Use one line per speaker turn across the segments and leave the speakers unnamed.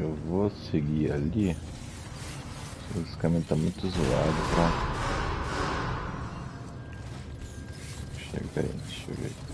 Eu vou seguir ali. Esse caminho tá muito zoado pra chegar aí. Deixa eu ver aqui.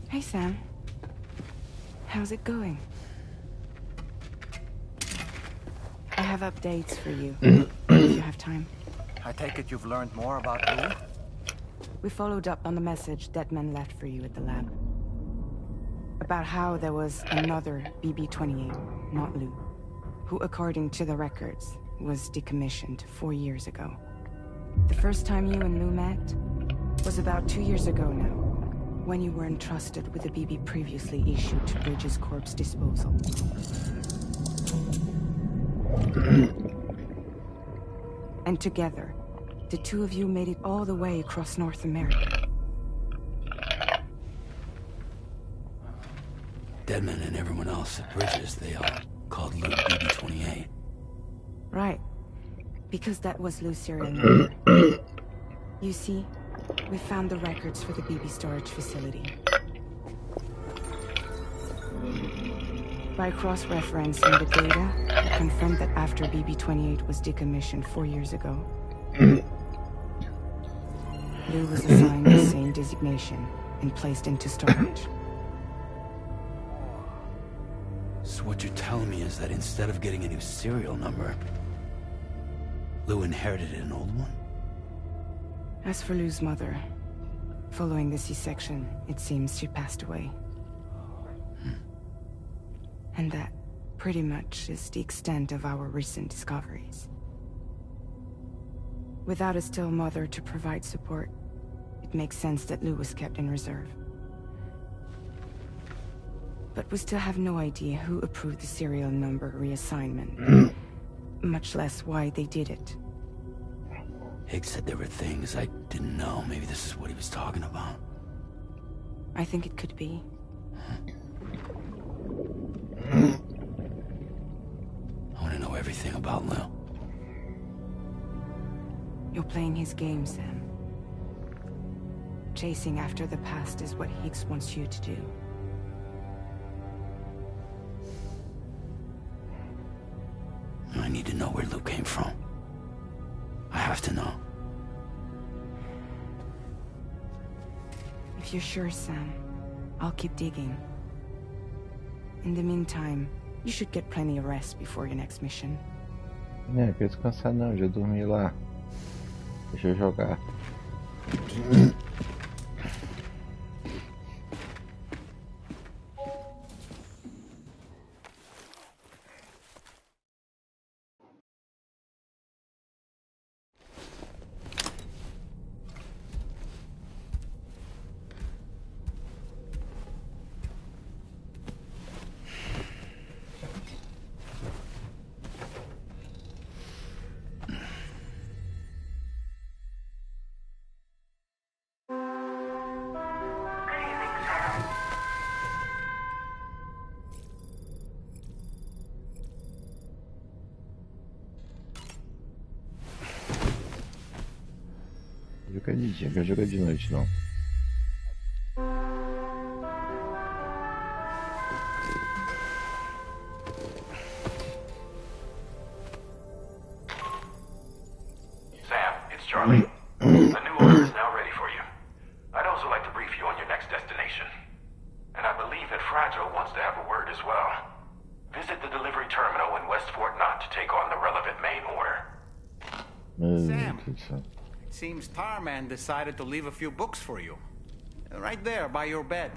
Hey, Sam. How's it going? I have updates for you, if you have time.
I take it you've learned more about Lou?
We followed up on the message Deadman left for you at the lab. About how there was another BB-28, not Lou, who, according to the records, was decommissioned 4 years ago. The first time you and Lou met was about 2 years ago now, when you were entrusted with a BB previously issued to Bridges Corp's disposal. And together, the two of you made it all the way across North America.
Deadman and everyone else at Bridges, they all called Lou BB-28.
Right. Because that was Lou's serial number. You see, we found the records for the BB storage facility. By cross-referencing the data, we confirmed that after BB-28 was decommissioned 4 years ago, Lou was assigned the same designation and placed into storage.
So what you're telling me is that instead of getting a new serial number, Lou inherited an old one?
As for Lou's mother, following the C-section, it seems she passed away. And that, pretty much, is the extent of our recent discoveries. Without a still mother to provide support, it makes sense that Lou was kept in reserve. But we still have no idea who approved the serial number reassignment, much less why they did it.
Higgs said there were things I didn't know. Maybe this is what he was talking about.
I think it could be.
I want to know everything about Lou.
You're playing his game, Sam. Chasing after the past is what Higgs wants you to do.
I need to know where Lou came from. I have to know.
If you're sure, Sam, I'll keep digging. In the meantime, you should get plenty of rest before your next mission.
É, quer descansar não, já dormi lá. Deixa eu jogar. jogar de dia, quero jogar de noite não.
Sam, it's Charlie. A new order is now ready for you. I'd also like to brief you on your next destination. And I believe that Fragile wants to have a word as well. Visit the delivery terminal in West Fort Knott to take on the relevant main order.
Sam. It seems Tarman decided to leave a few books for you. Right there by your bed.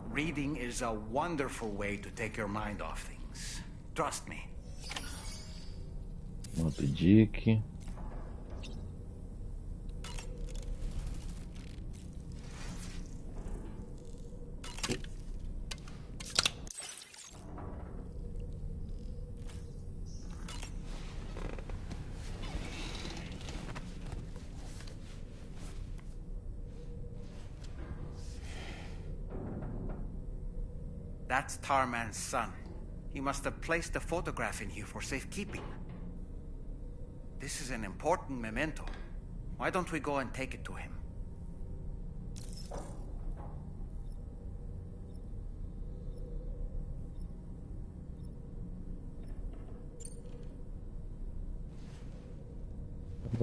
Reading is a wonderful way to take your mind off things. Trust me.
Moto Dick.
That's Tarman's son. He must have placed a photograph in here for safekeeping. This is an important memento. Why don't we go and take it to him?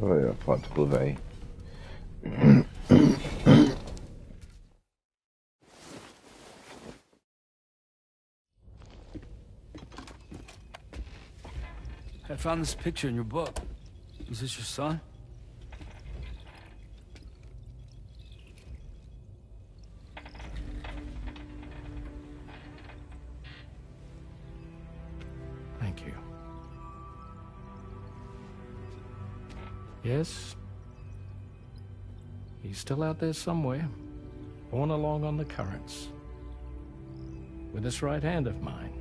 Olha a foto pro velho.
I found this picture in your book. Is this your son?
Thank you. Yes. He's still out there somewhere, borne along on the currents, with this right hand of mine.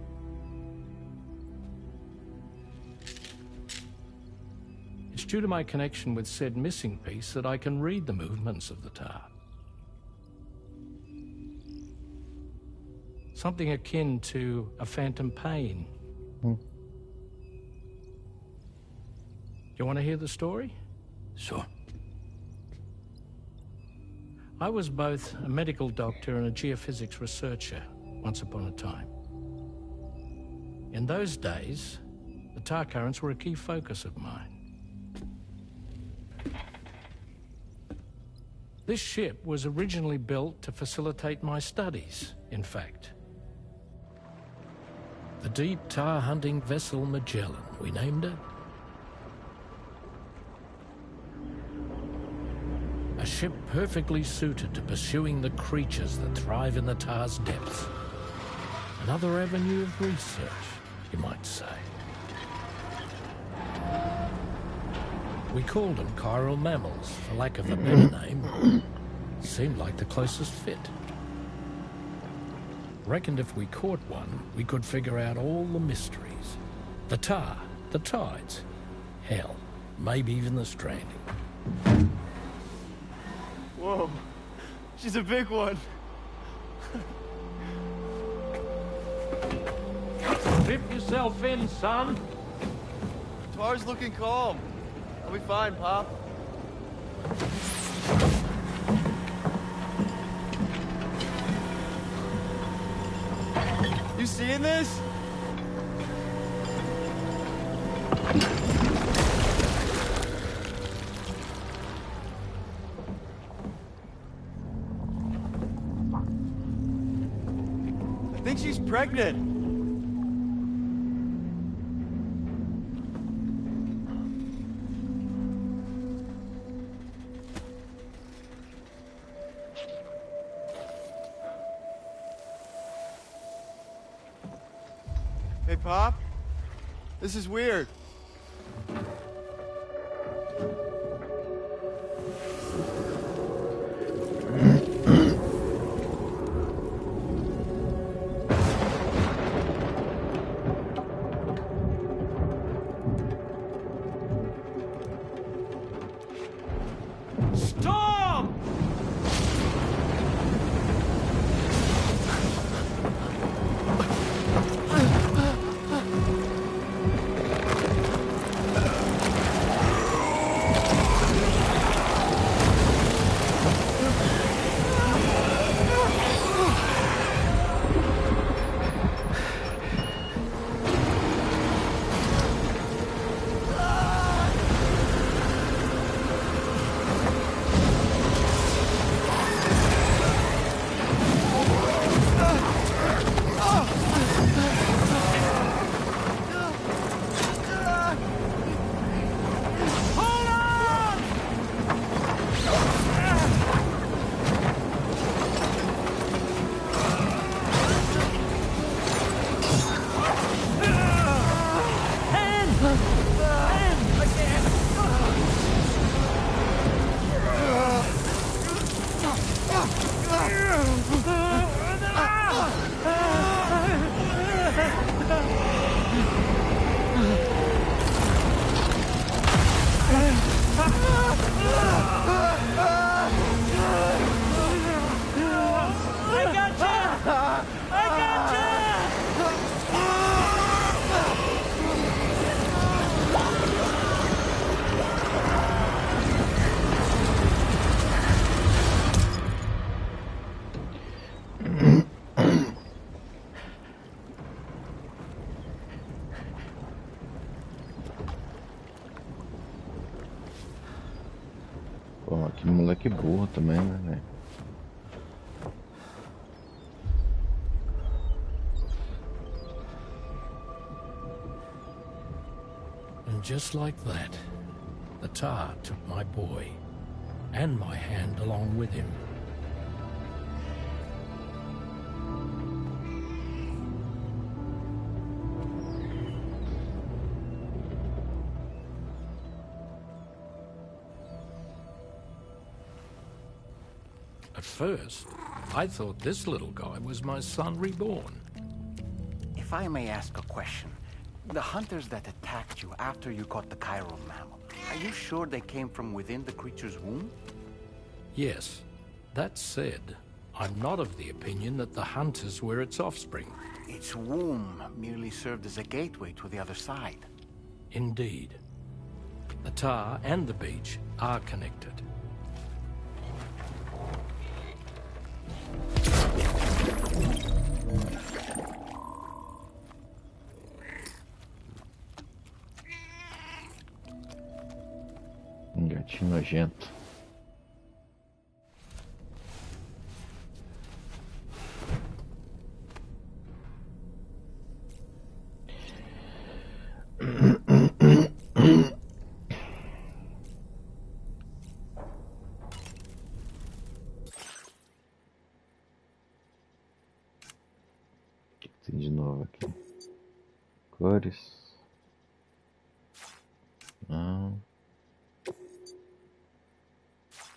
It's due to my connection with said missing piece that I can read the movements of the tar. Something akin to a phantom pain. You want to hear the story?
Sure.
I was both a medical doctor and a geophysics researcher once upon a time. In those days, the tar currents were a key focus of mine. This ship was originally built to facilitate my studies, in fact. The deep tar hunting vessel Magellan, we named it. A ship perfectly suited to pursuing the creatures that thrive in the tar's depths. Another avenue of research, you might say. We called them chiral mammals, for lack of a better name. Seemed like the closest fit. Reckoned if we caught one, we could figure out all the mysteries. The tar, the tides, hell, maybe even the stranding.
Whoa, she's a big one.
Strip yourself in, son.
Tar's looking calm. I'll be fine, Pop. You seeing this? I think she's pregnant. Hey, Pop. This is weird.
Storm!
Pô, que moleque burro também, né, velho?
And just like that, the tar took my boy, and my hand along with him. At first, I thought this little guy was my son reborn.
If I may ask a question, the hunters that attacked you after you caught the chiral mammal, are you sure they came from within the creature's womb?
Yes. That said, I'm not of the opinion that the hunters were its offspring.
Its womb merely served as a gateway to the other side.
Indeed. The tar and the beach are connected.
Gatinho nojento. O que tem de novo aqui? Cores. Não.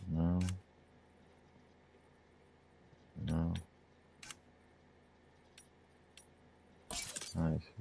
Não. Não. Ah, isso.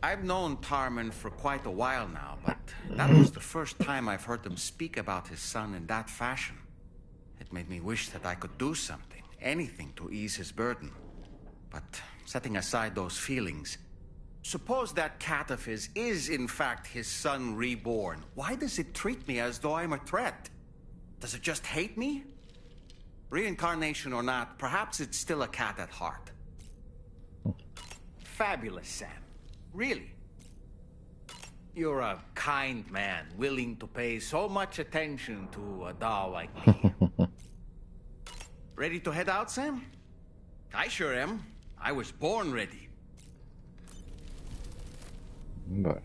I've known Tarman for quite a while now, but that was the first time I've heard him speak about his son in that fashion. It made me wish that I could do something, anything to ease his burden. But setting aside those feelings, suppose that cat of his is in fact his son reborn. Why does it treat me as though I'm a threat? Does it just hate me? Reincarnation or not, perhaps it's still a cat at heart. Fabulous, Sam. Really? You're a kind man, willing to pay so much attention to a doll like me. Ready to head out, Sam? I sure am. I was born ready.
Bora.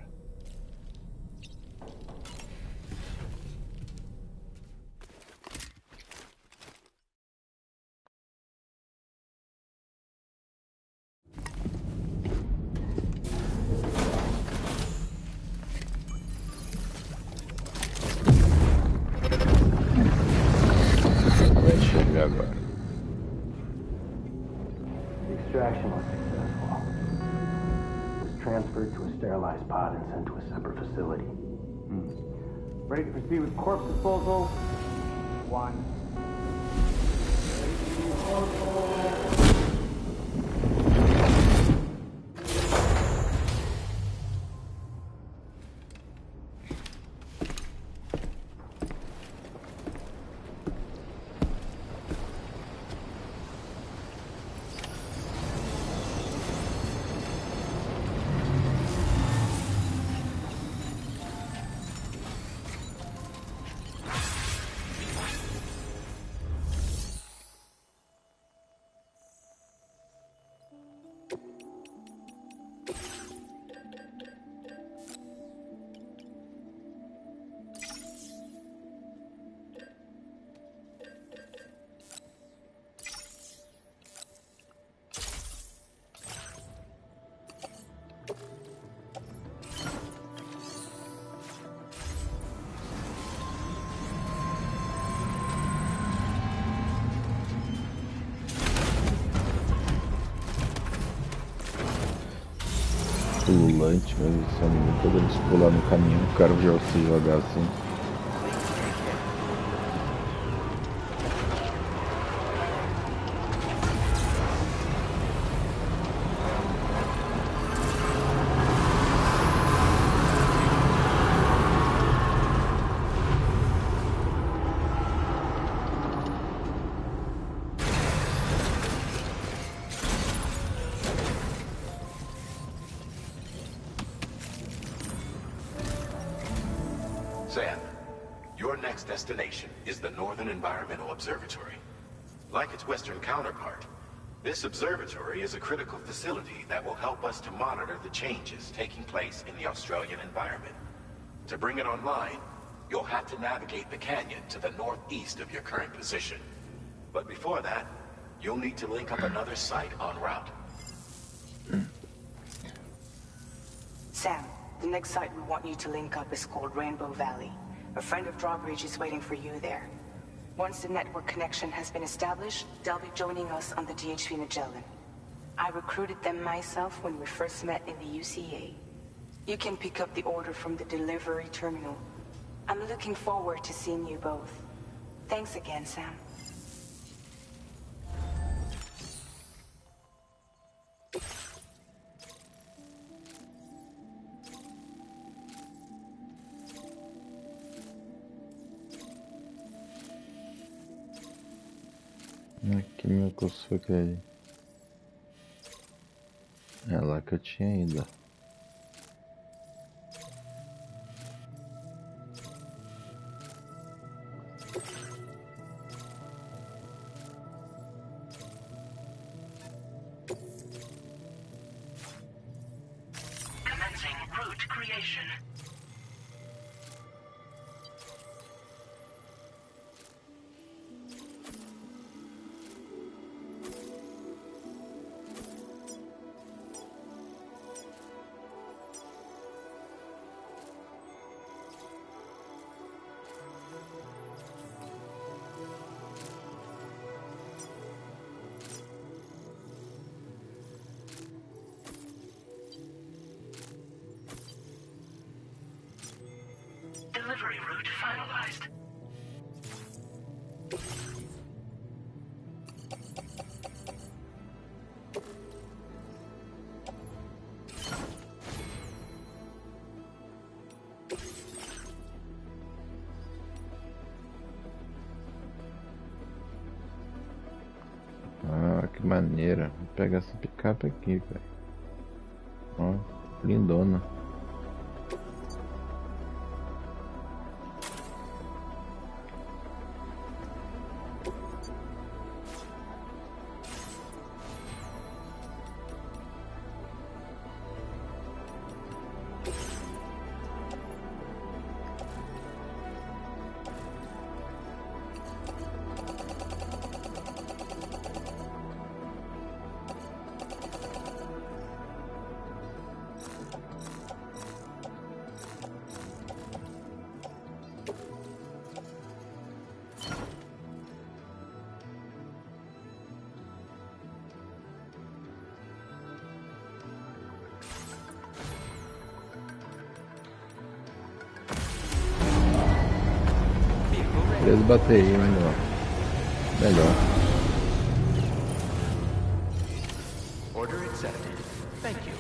Vai chegar agora.
The extraction was successful. It was transferred to a sterilized pod and sent to a separate facility. Ready to proceed with corpse disposal? 1.
pululante, mas esse anime, quando eles pular no caminho, o cara já se jogar assim.
Sam, your next destination is the Northern Environmental Observatory. Like its Western counterpart, this observatory is a critical facility that will help us to monitor the changes taking place in the Australian environment. To bring it online, you'll have to navigate the canyon to the northeast of your current position. But before that, you'll need to link up another site en route.
Sam, the next site we want you to link up is called Rainbow Valley. A friend of Drawbridge is waiting for you there. Once the network connection has been established, they'll be joining us on the DHV Magellan. I recruited them myself when we first met in the UCA. You can pick up the order from the delivery terminal. I'm looking forward to seeing you both. Thanks again, Sam.
Aqui meu curso foi cair. É lá que eu tinha ido.
Commencing route creation. Delivery route finalized.
Ah, que maneira. Vou pegar essa picape aqui, velho. Ó, lindona. Três baterias, melhor.
Order accepted. Thank you.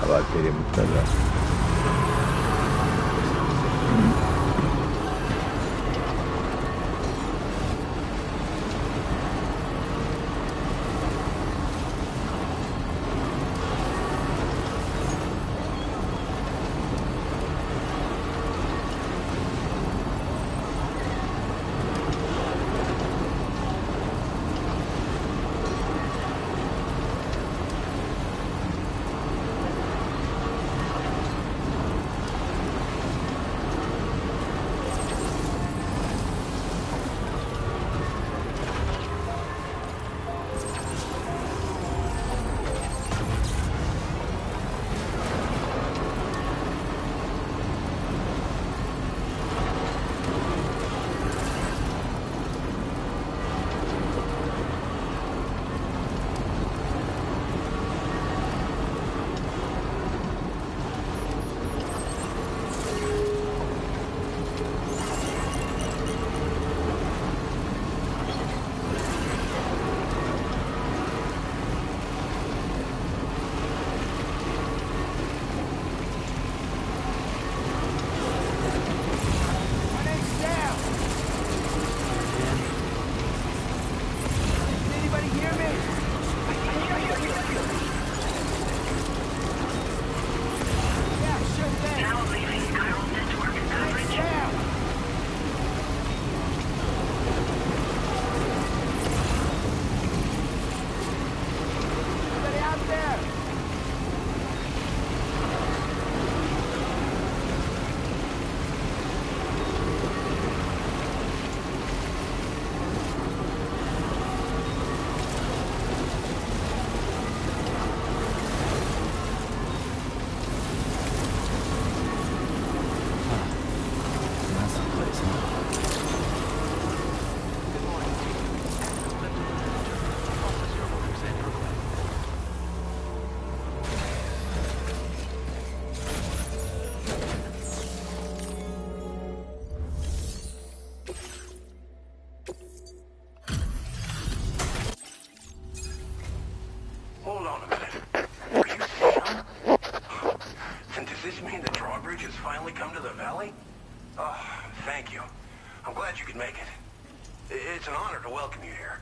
A bateria é muito legal.
come to the valley? Oh, thank you. I'm glad you could make it. It's an honor to welcome you here.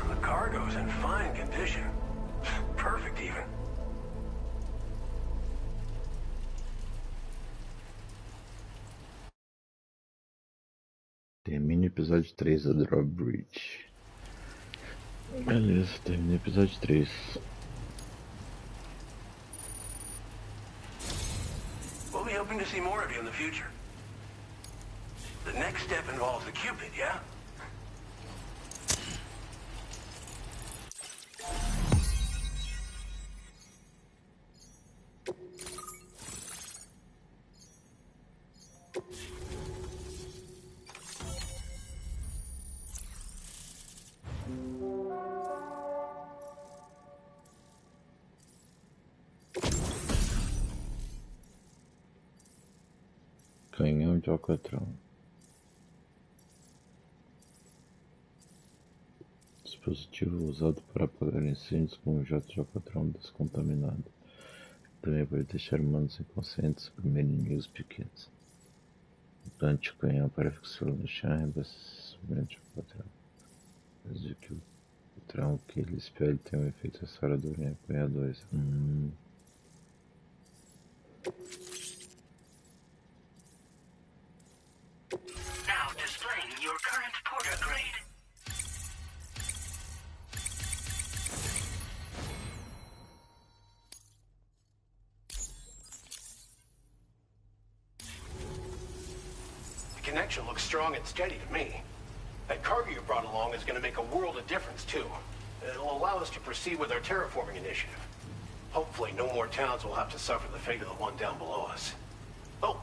The cargo's in fine condition. Perfect, even.
Termina o episódio 3 do Drawbridge. Beleza, termina o episódio 3.
We'll be hoping to see more of you in the future. The next step involves the Cupid, yeah?
Canhão de alcatrão. Dispositivo usado para apagar incêndios com um jato de alcatrão descontaminado. Também pode deixar humanos inconscientes e comer inimigos pequenos. Durante o canhão para fixá-lo no chão e abastecimento de alcatrão. Desde que o alcatrão que ele espelha tem um efeito restaurador em apanhadores.
Now displaying your current porter grade.
The connection looks strong and steady to me. That cargo you brought along is going to make a world of difference, too. It'll allow us to proceed with our terraforming initiative. Hopefully, no more towns will have to suffer the fate of the one down below us. Oh,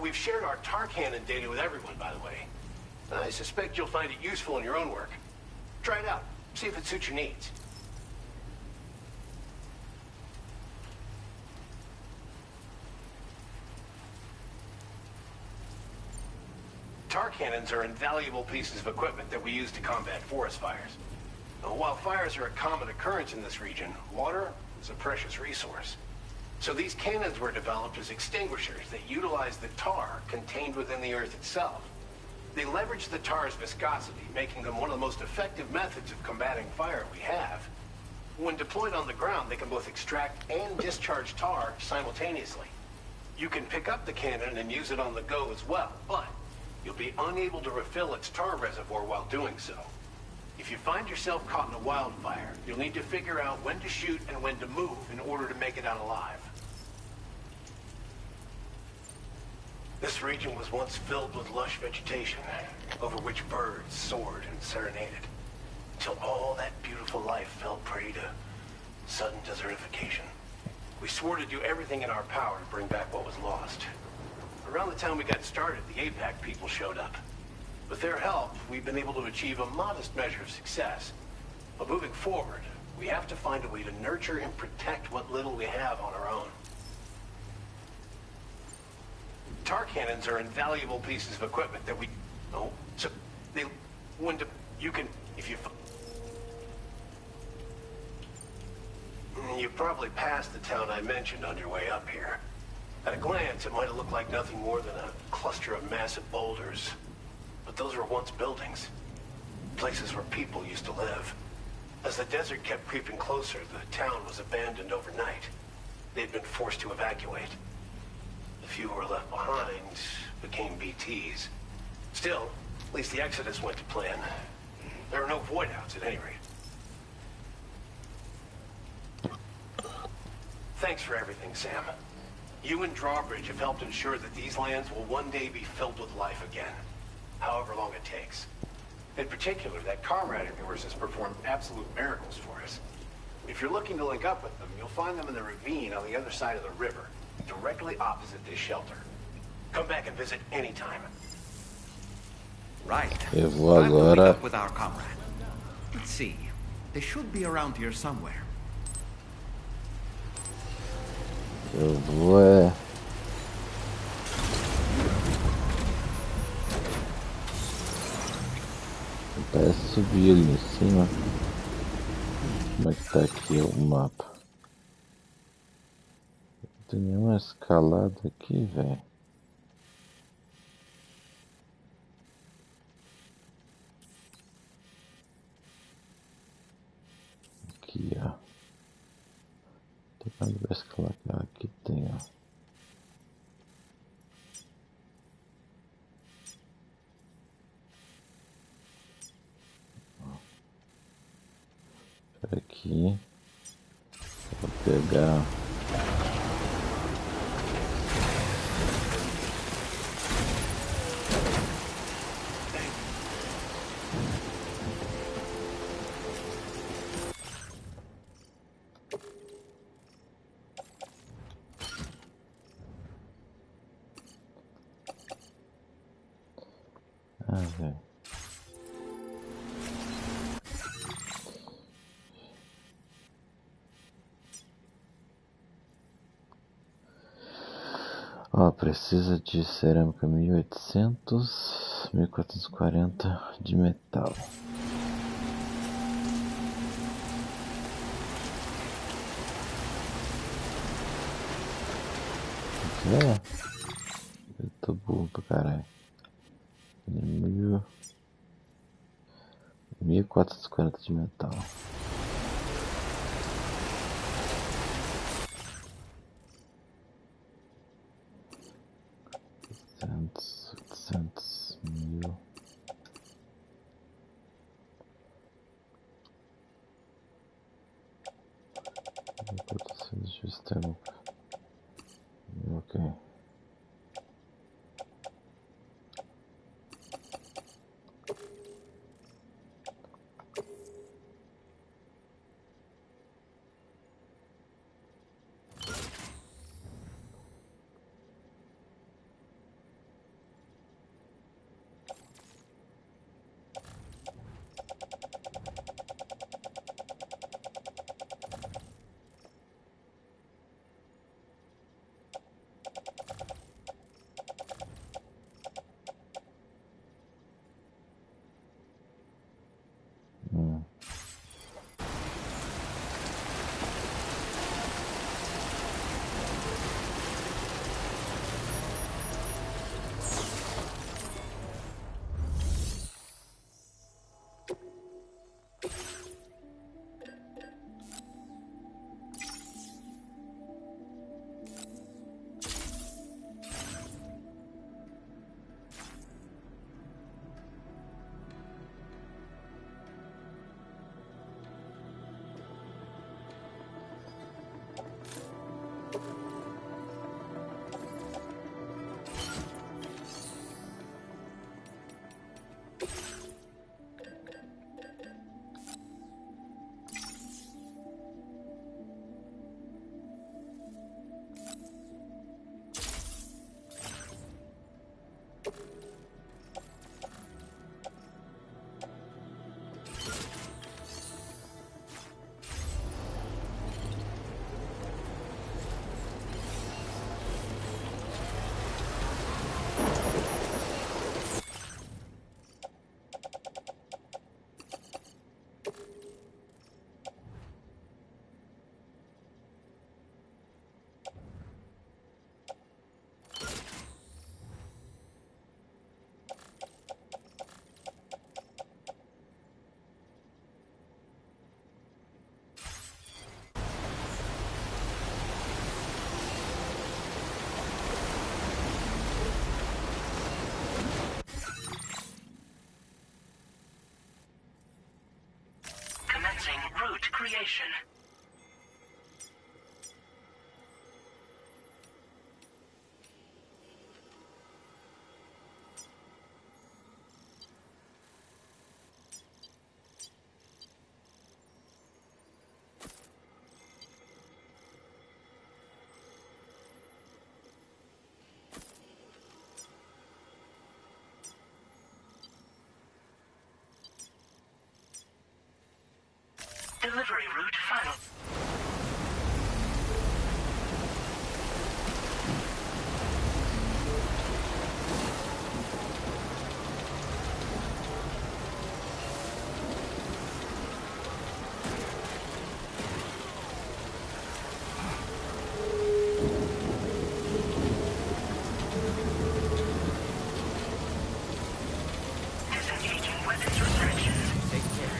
we've shared our tar cannon data with everyone, by the way. I suspect you'll find it useful in your own work. Try it out. See if it suits your needs. Tar cannons are invaluable pieces of equipment that we use to combat forest fires. While fires are a common occurrence in this region, water is a precious resource. So these cannons were developed as extinguishers that utilize the tar contained within the earth itself. They leverage the tar's viscosity, making them one of the most effective methods of combating fire we have. When deployed on the ground, they can both extract and discharge tar simultaneously. You can pick up the cannon and use it on the go as well, but you'll be unable to refill its tar reservoir while doing so. If you find yourself caught in a wildfire, you'll need to figure out when to shoot and when to move in order to make it out alive. This region was once filled with lush vegetation, over which birds soared and serenaded, until all that beautiful life fell prey to sudden desertification. We swore to do everything in our power to bring back what was lost. Around the time we got started, the APAC people showed up. With their help, we've been able to achieve a modest measure of success. But moving forward, we have to find a way to nurture and protect what little we have on our own. Tar cannons are invaluable pieces of equipment that we... Oh, so they... When to... You can... If you... You probably passed the town I mentioned on your way up here. At a glance, it might have looked like nothing more than a cluster of massive boulders. But those were once buildings. Places where people used to live. As the desert kept creeping closer, the town was abandoned overnight. They'd been forced to evacuate. The few who were left behind became BTs. Still, at least the exodus went to plan. There are no void-outs at any rate. Thanks for everything, Sam. You and Drawbridge have helped ensure that these lands will one day be filled with life again. However long it takes. In particular, that comrade of yours has performed absolute miracles for us. If you're looking to link up with them, you'll find them in the ravine on the other side of the river, directly opposite this shelter. Come back and visit anytime.
Right.
Eu vou
Time to meet
agora.
up with our comrade. Let's see. They should be around here somewhere.
Eu vou Parece subir ali em cima. Como é que tá aqui o mapa? Não tem nenhuma escalada aqui, velho. Aqui, ó. Tentando ver escalar. Aqui tem, ó. Aqui. Vou pegar. Ah, velho. Ó, precisa de cerâmica 1800, 1440 de metal. Eu tô burro pra caralho. 1440 de metal. 800, 1000. Sistema. Ok.
Route creation. Delivery route final. weapons restrictions.
Take care.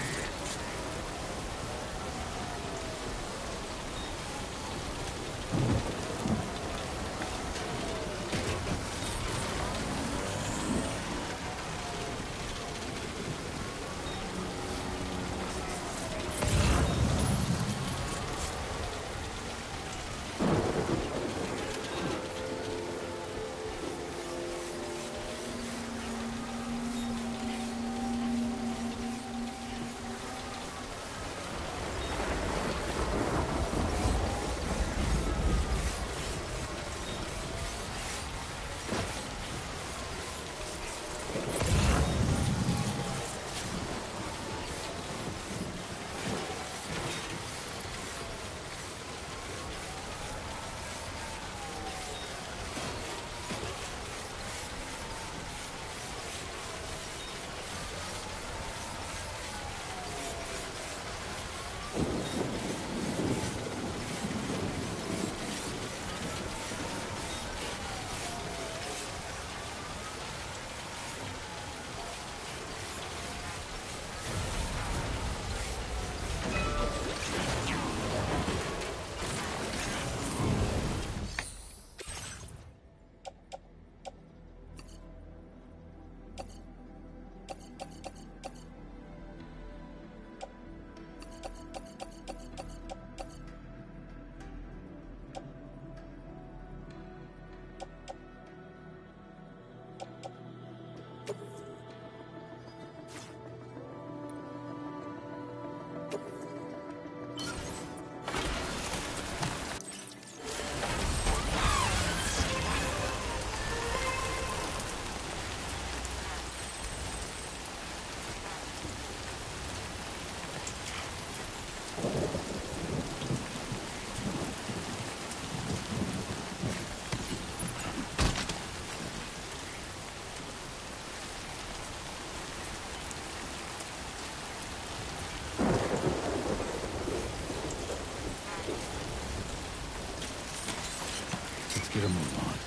Get a move on.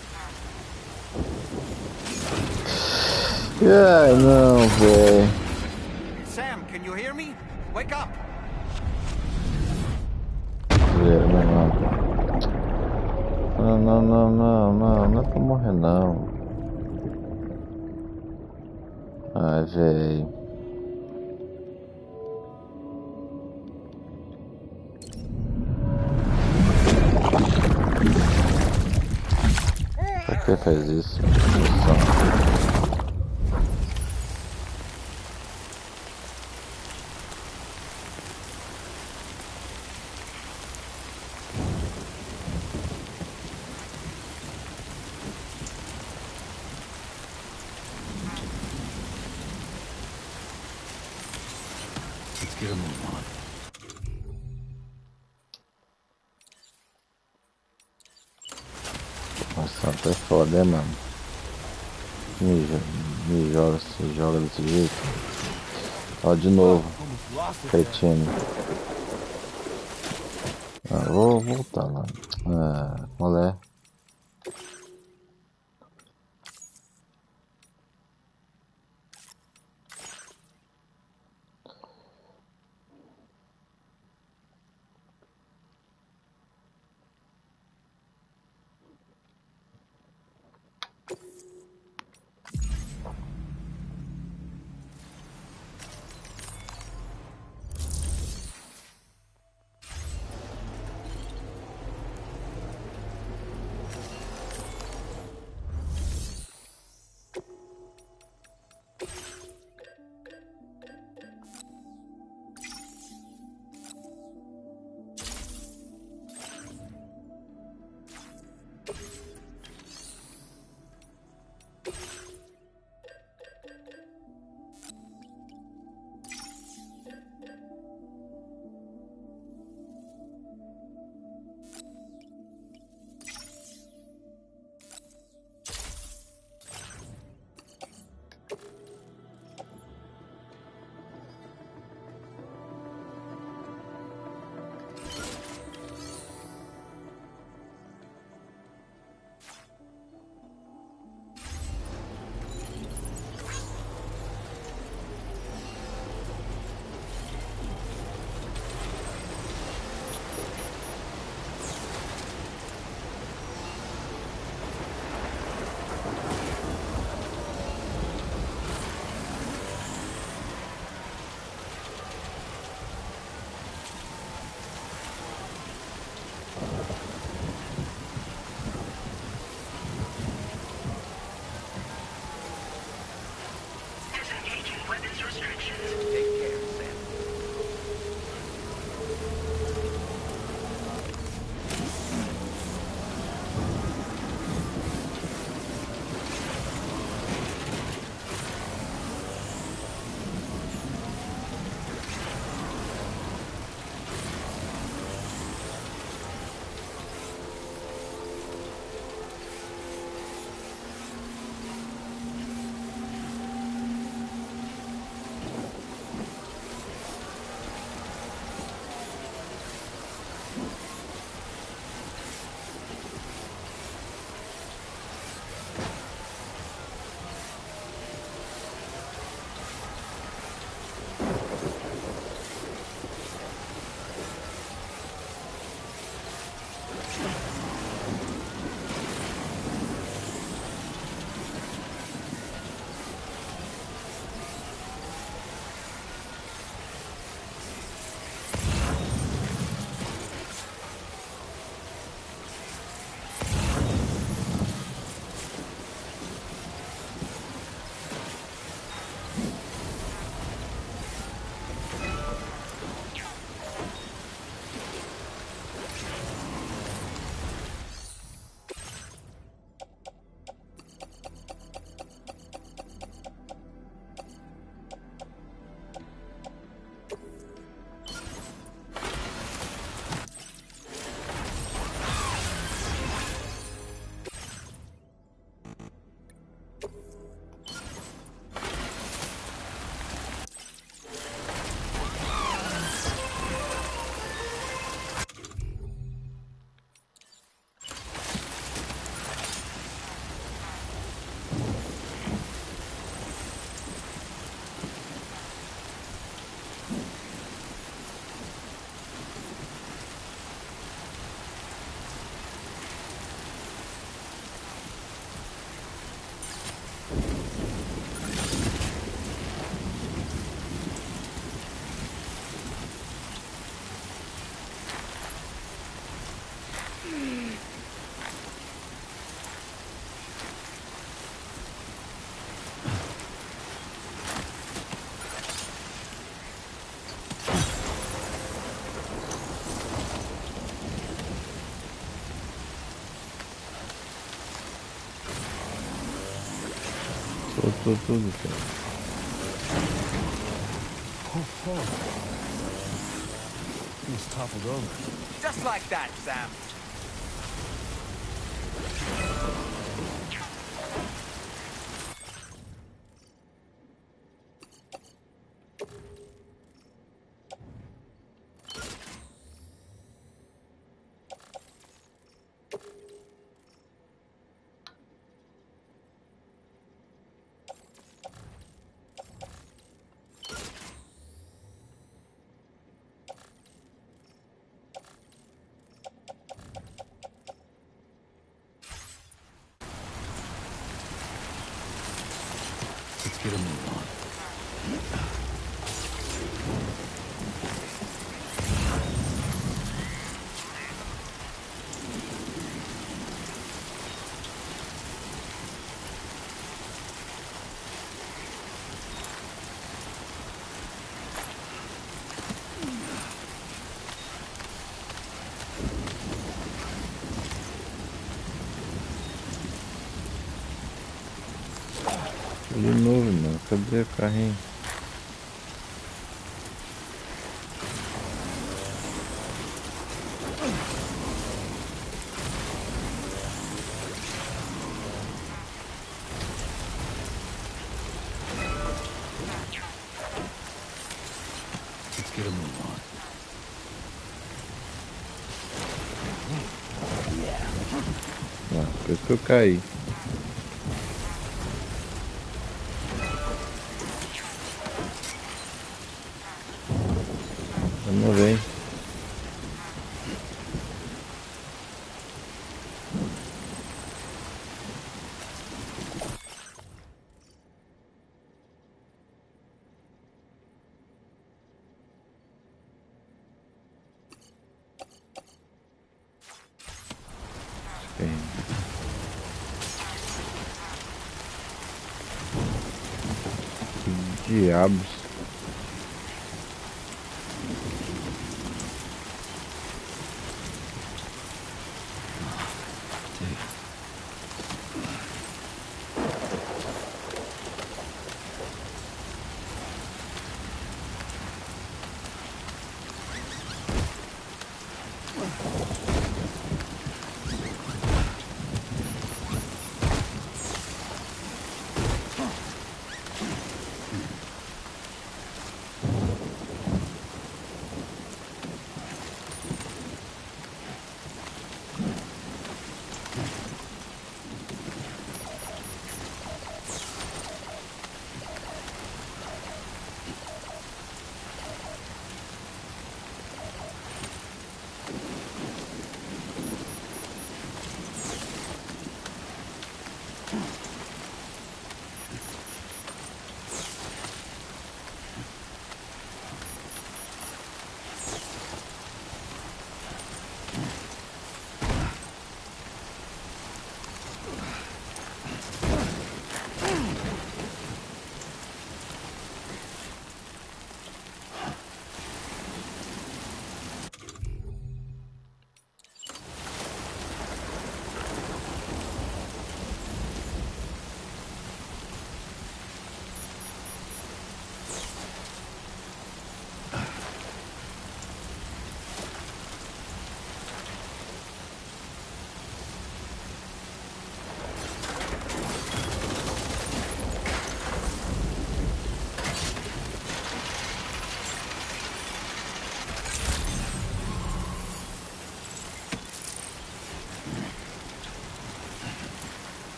Yeah, I know, boy.
Sam, can you hear me? Wake up!
Yeah, não é pra morrer não. Ai, véi. Por que faz isso?
Let's get a move on.
Nossa, até foda, né, mano? Se joga desse jeito. Ó, de novo. Cretino. Ah, vou voltar lá. Ah, qual é?
distractions.
Take care, Sam.
Tudo, cara.
Almost toppled over.
Just like that, Sam.
Let's get a move on.
De novo, mano. Cadê o carrinho?
Let's get a move on.
Ah, por isso que eu caí. Vamos ver. Que diabos.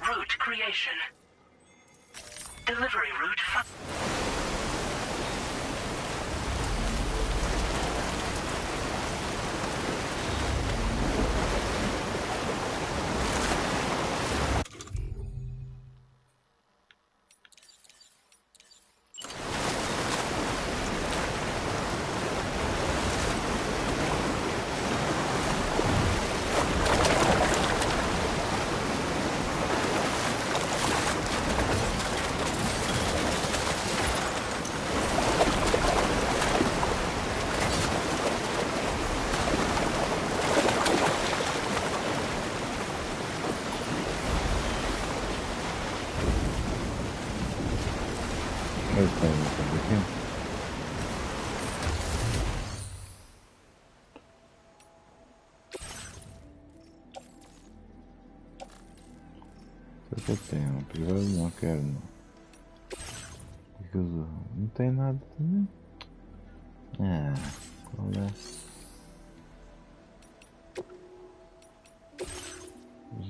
route creation. Delivery route.
Que eu tenho? Primeiro não quero não. Que eu uso? Não tem nada também. Ah, qual é?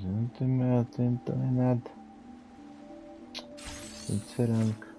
Não tem também nada. Tem de cerâmica.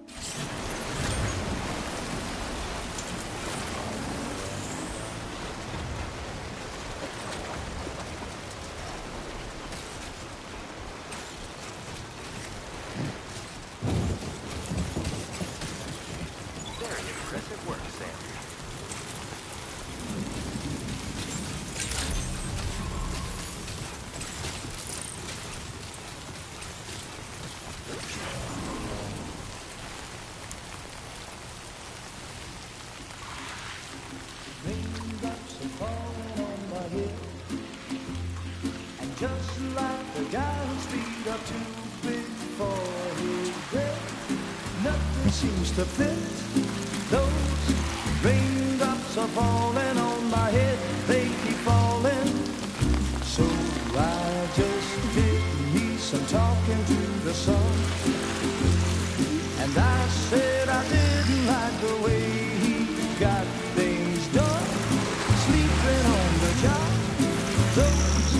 Seems to fit. Those raindrops are falling on my head. They keep falling. So I just did me some talking to the sun. And I said I didn't like the way he got things done. Sleeping on the job. Those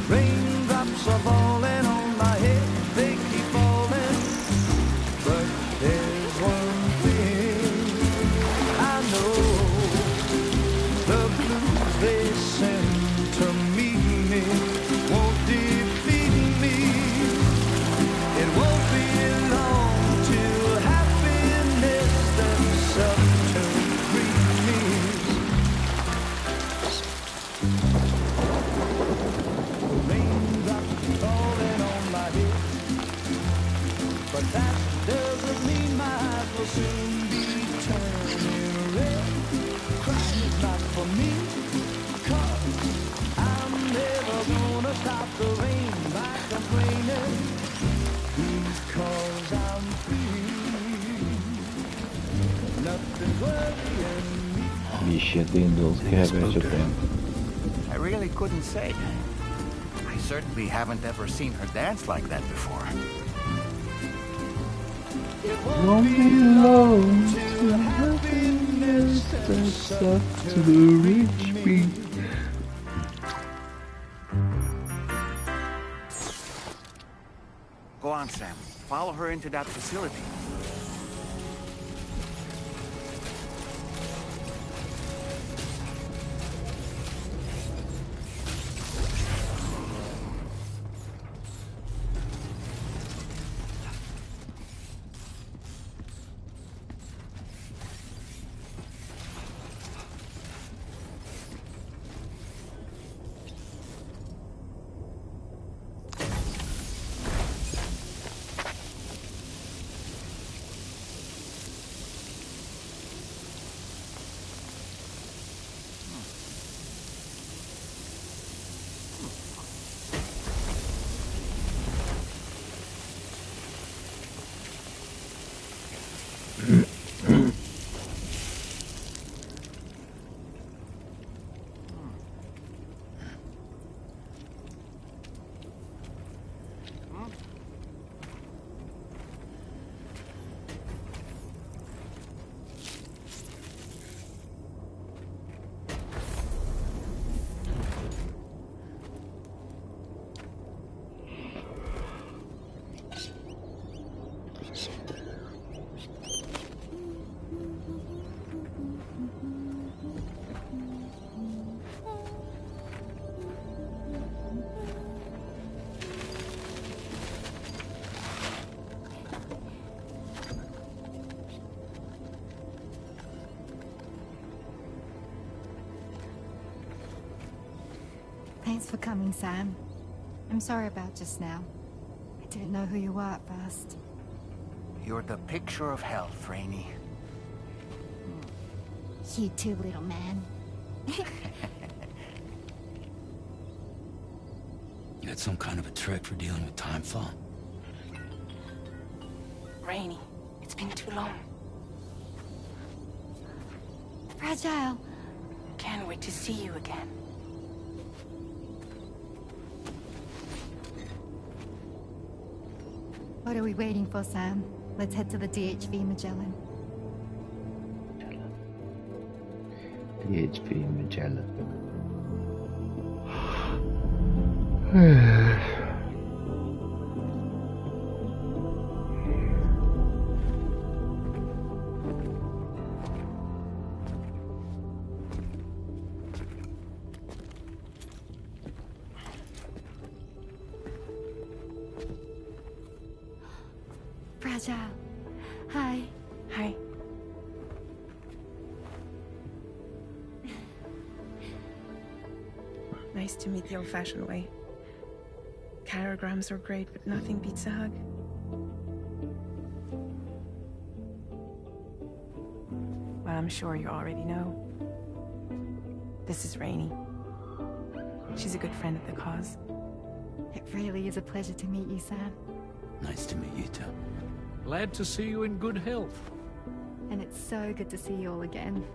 raindrops are falling on my head. They keep falling. But there's one thing I know. The blues they send to meet me won't defeat me. It won't be long till happiness steps up to greet me. Raindrops falling on my head, but that doesn't mean my eyes will soon be turning red. Crying is not for me, 'cause I'm never gonna stop the rain by complaining, because I'm free. Nothing's worrying me.
Vixe, tem 12 que reveste o tempo.
I really couldn't say. I certainly haven't ever seen her dance like that before.
It won't be long till happiness steps up to reach me.
Go on, Sam. Follow her into that facility.
Thanks for coming, Sam. I'm sorry about just now. I didn't know who you were at first.
You're the picture of health, Rainey.
You too, little man.
You got some kind of a trick for dealing with timefall?
Rainey, it's been too long.
Fragile.
Can't wait to see you again.
What are we waiting for, Sam? Let's head to the DHV Magellan.
DHV Magellan.
Fragile. Hi.
Hi. Nice to meet the old-fashioned way. Carograms are great, but nothing beats a hug. Well, I'm sure you already know. This is Rainey. She's a good friend of the cause.
It really is a pleasure to meet you, Sam.
Nice to meet you too.
Glad to see you in good health.
And it's so good to see you all again.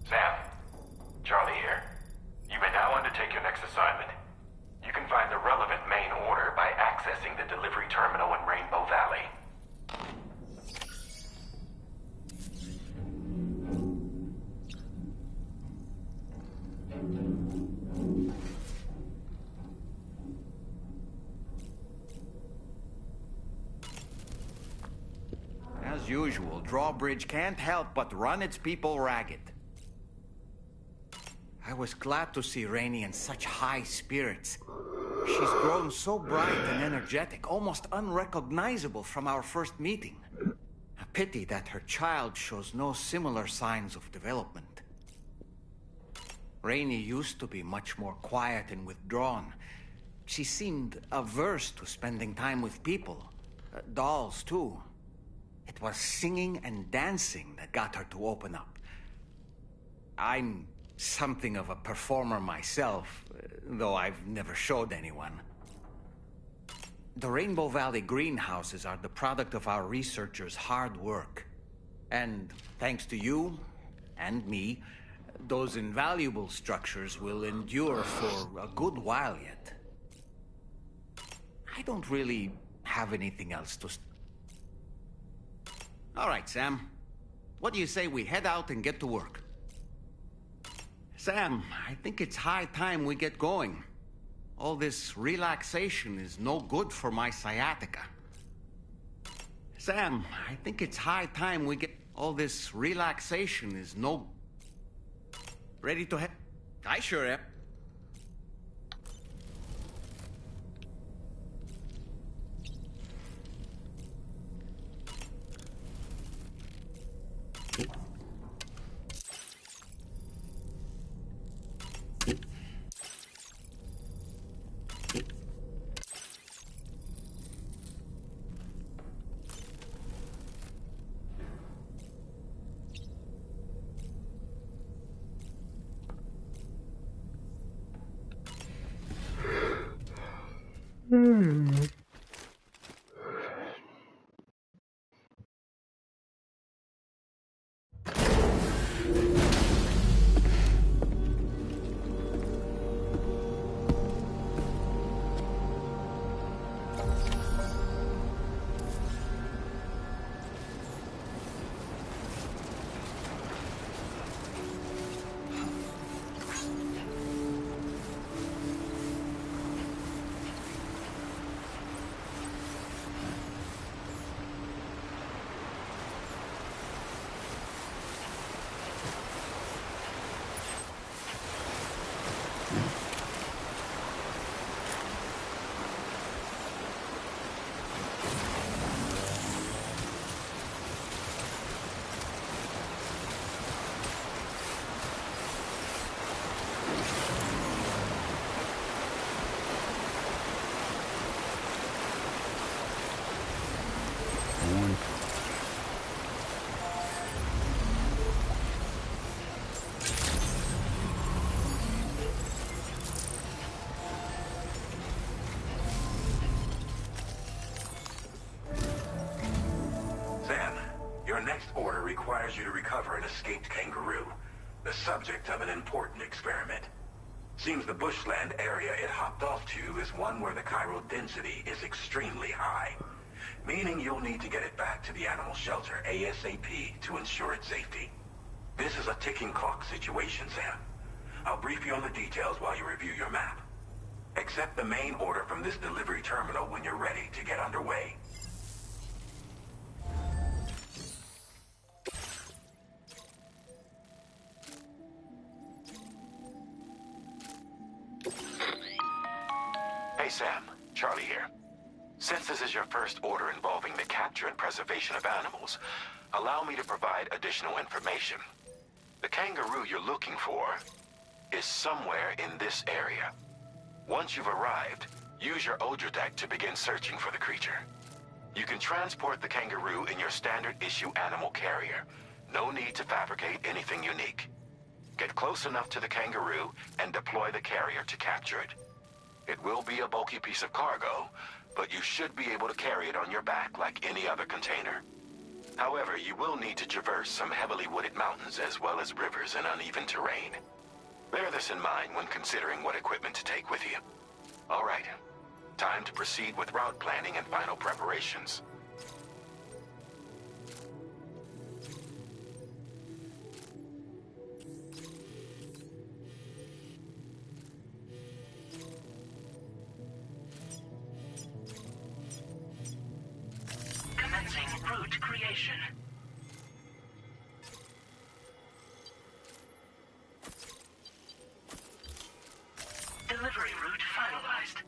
Sam, Charlie here. You may now undertake your next assignment. You can find the relevant main order by accessing the delivery terminal in Rainbow Valley.
As usual, Drawbridge can't help but run its people ragged. I was glad to see Rainey in such high spirits. She's grown so bright and energetic, almost unrecognizable from our first meeting. A pity that her child shows no similar signs of development. Rainey used to be much more quiet and withdrawn. She seemed averse to spending time with people. Dolls, too. It was singing and dancing that got her to open up. I'm something of a performer myself, though I've never showed anyone. The Rainbow Valley greenhouses are the product of our researchers' hard work. And thanks to you and me, those invaluable structures will endure for a good while yet. I don't really have anything else to... All right, Sam. What do you say we head out and get to work? Sam, I think it's high time we get going. All this relaxation is no good for my sciatica. Sam, I think it's high time we get... All this relaxation is no... Ready to head? I sure am.
warn.
Sam, your next order requires you to recover an escaped kangaroo, the subject of an important experiment. Seems the bushland area it hopped off to is one where the chiral density is extremely high, meaning you'll need to get it back to the animal shelter ASAP to ensure its safety. This is a ticking clock situation, Sam. I'll brief you on the details while you review your map. Accept the main order from this delivery terminal when you're ready to get underway. Hey Sam, Charlie here. Since this is your first order involving the capture and preservation of animals, allow me to provide additional information. The kangaroo you're looking for is somewhere in this area. Once you've arrived, use your Odradek to begin searching for the creature. You can transport the kangaroo in your standard issue animal carrier. No need to fabricate anything unique. Get close enough to the kangaroo and deploy the carrier to capture it. It will be a bulky piece of cargo, but you should be able to carry it on your back like any other container. However, you will need to traverse some heavily wooded mountains as well as rivers and uneven terrain. Bear this in mind when considering what equipment to take with you. All right, time to proceed with route planning and final preparations.
Commencing route creation. Delivery route finalized.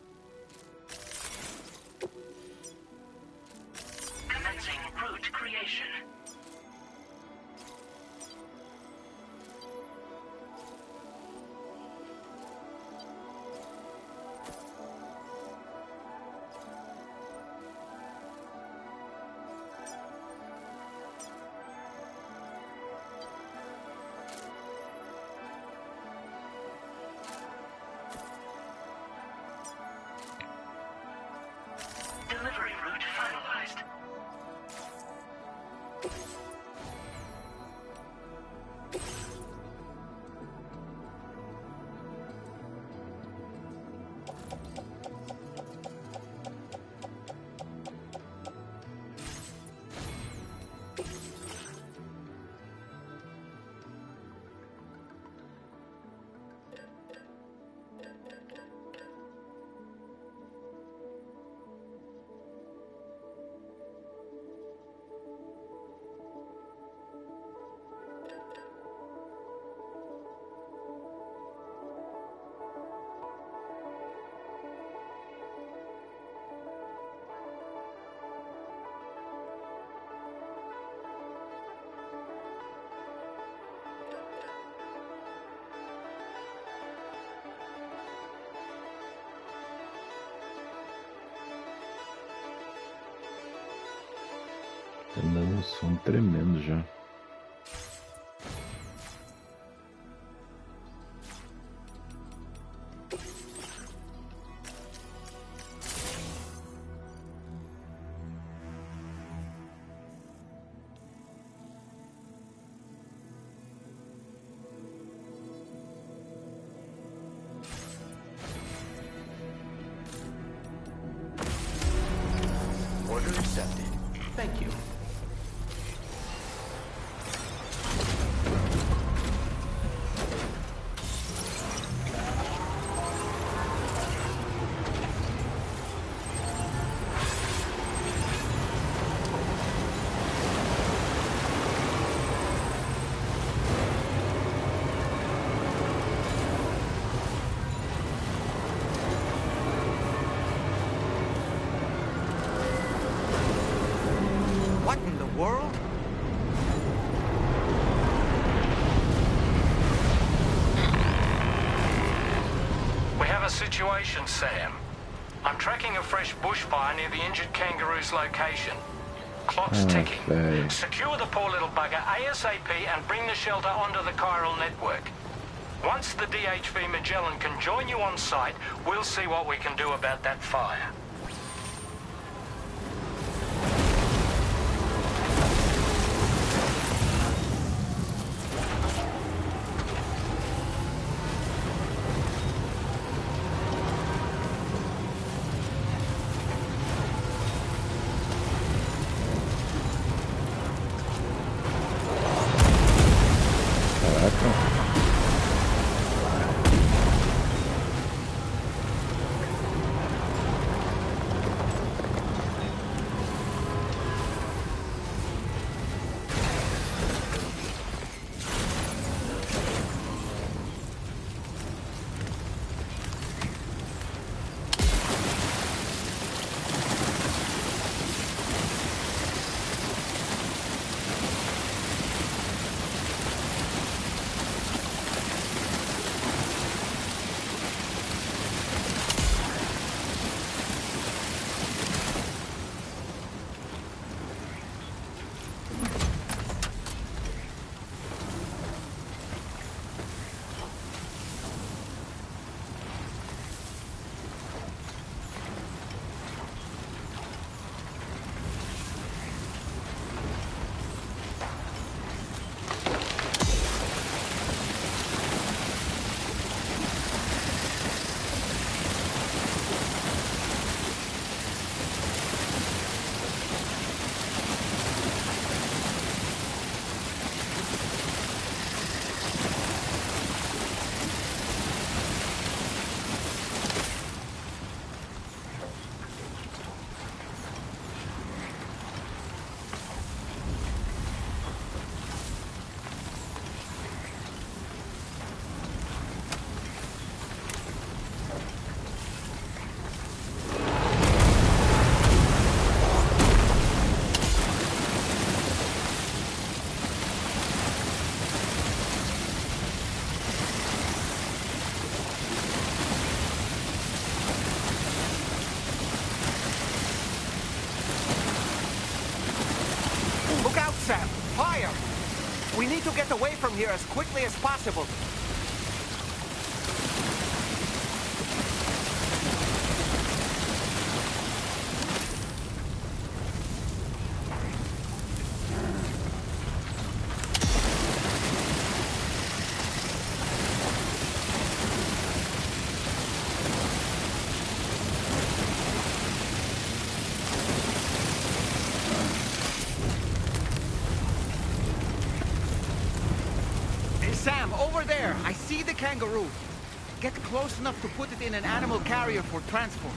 Commencing route creation. Delivery route finalized.
Tá dando um som tremendo já.
Order accepted. Thank you. What in the world?
We have a situation, Sam. I'm tracking a fresh bushfire near the injured kangaroo's location. Clock's ticking. Secure the poor little bugger ASAP and bring the shelter onto the chiral network. Once the DHV Magellan can join you on site, we'll see what we can do about that fire.
Sam, fire! We need to get away from here as quickly as possible. Sam, over there! I see the kangaroo. Get close enough to put it in an animal carrier for transport.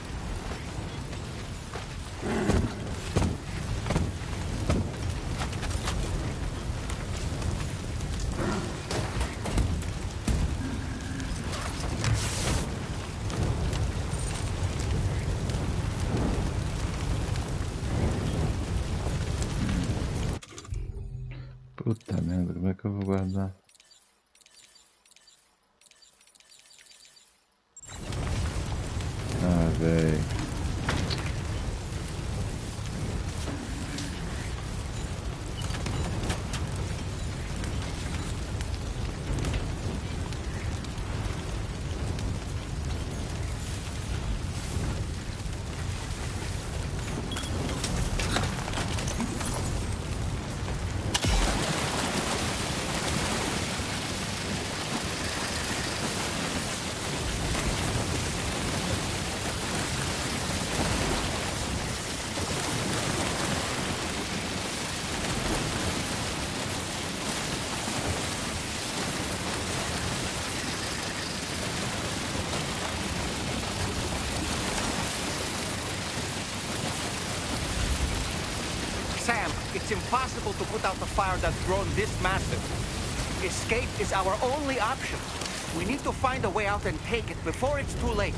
Puta merda, como é que eu vou guardar? Ah, velho.
Sam, it's impossible to put out the fire that's grown this massive. Escape is our only option. We need to find a way out and take it before it's too late.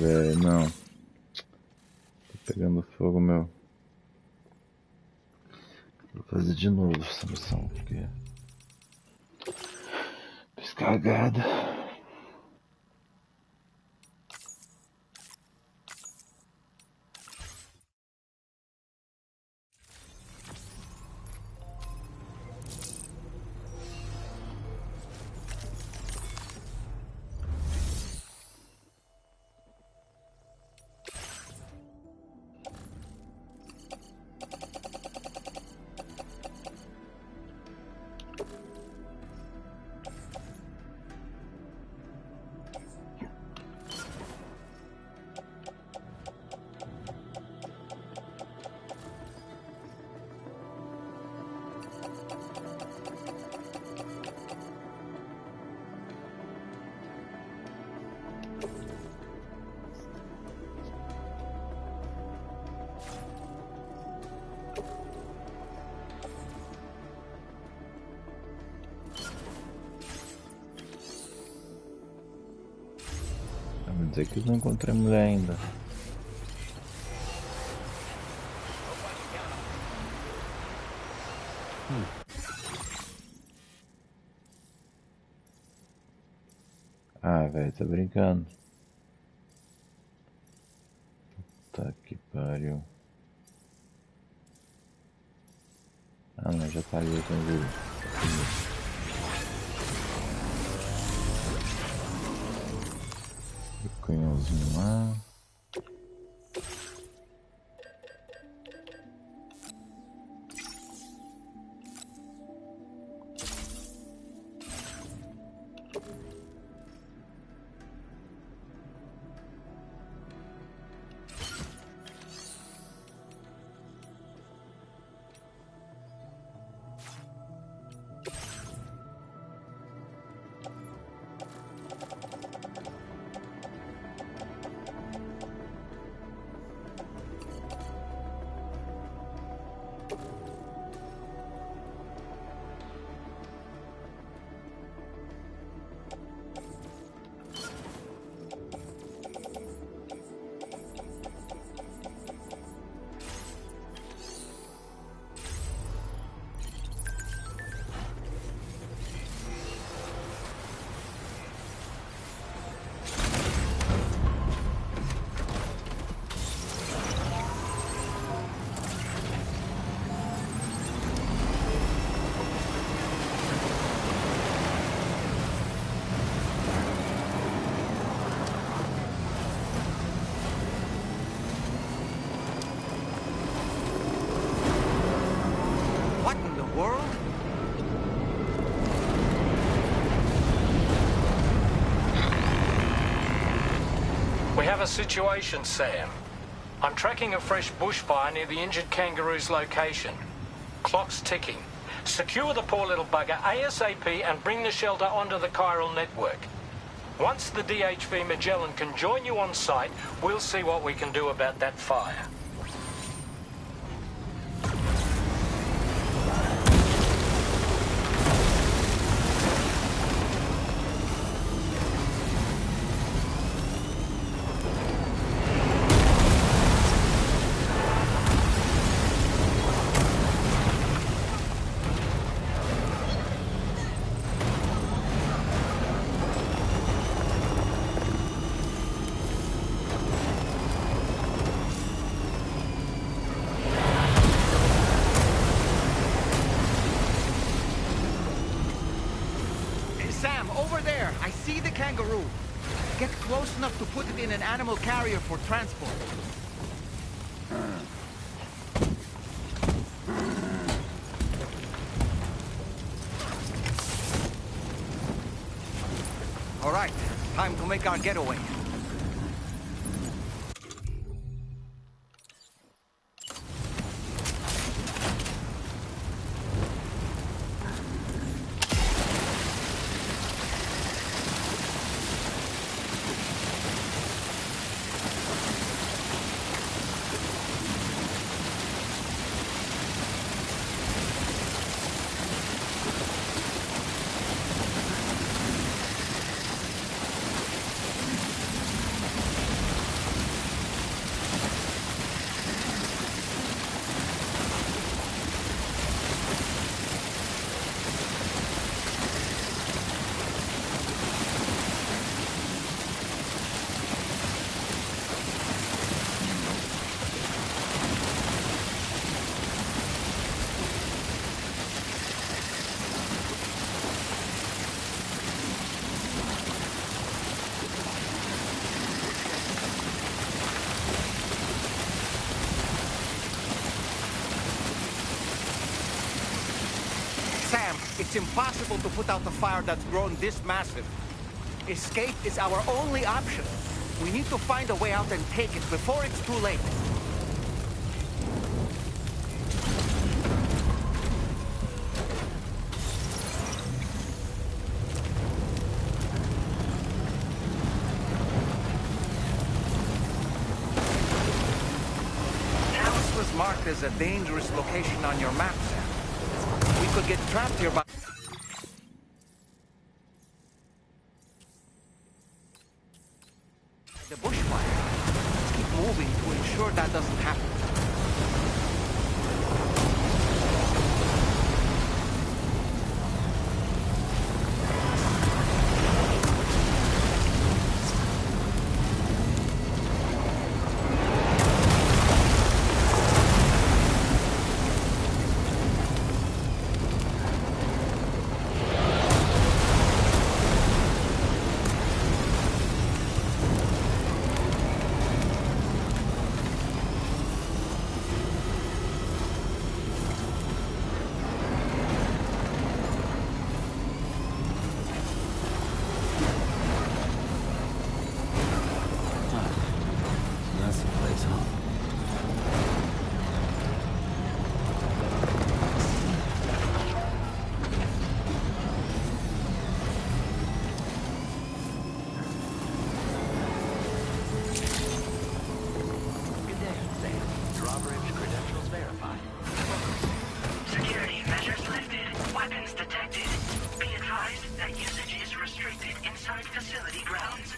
velho, não. Tá pegando fogo, meu. Vou fazer de novo essa missão, porque... Descagada. Vou dizer que não encontrei mulher ainda. Ah, velho, tá brincando. Tá que pariu. Ah, não, já paguei o canguru. O canhãozinho lá.
We have a situation, Sam. I'm tracking a fresh bushfire near the injured kangaroo's location. Clock's ticking. Secure the poor little bugger ASAP and bring the shelter onto the chiral network. Once the DHV Magellan can join you on site, we'll see what we can do about that fire.
Kangaroo. Get close enough to put it in an animal carrier for transport. All right, time to make our getaway. Sam, it's impossible to put out the fire that's grown this massive. Escape is our only option. We need to find a way out and take it before it's too late. This was marked as a dangerous location on your map, Sam. We could get trapped here by... the bushfire. Let's keep moving to ensure that doesn't happen.
Security measures lifted. Weapons detected. Be advised that usage is restricted inside facility grounds.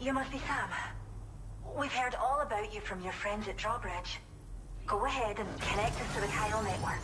You must be Sam. We've heard all about you from your friends at Drawbridge. Go ahead and connect us to the chiral network.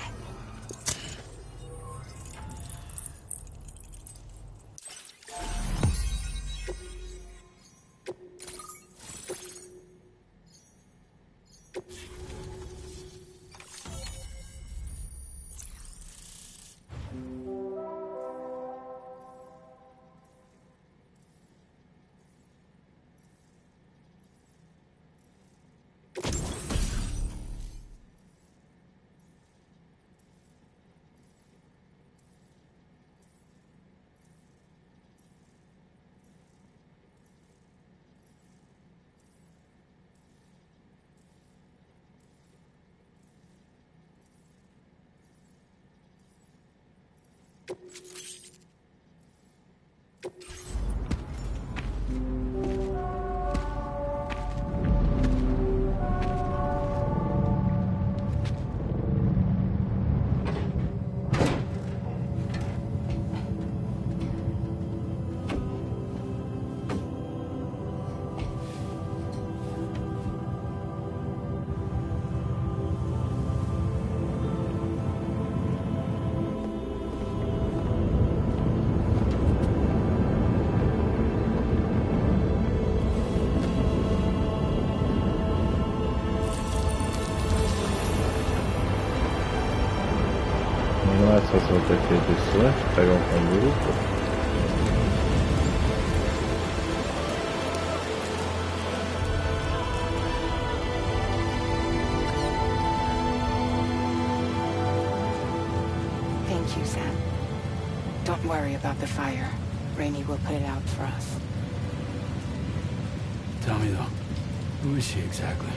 Não é só se eu ter feito isso antes, pegar um conduto.
Thank you, Sam. Don't worry about the fire. Rainey will put it out for us.
Tell me though, who is she exactly?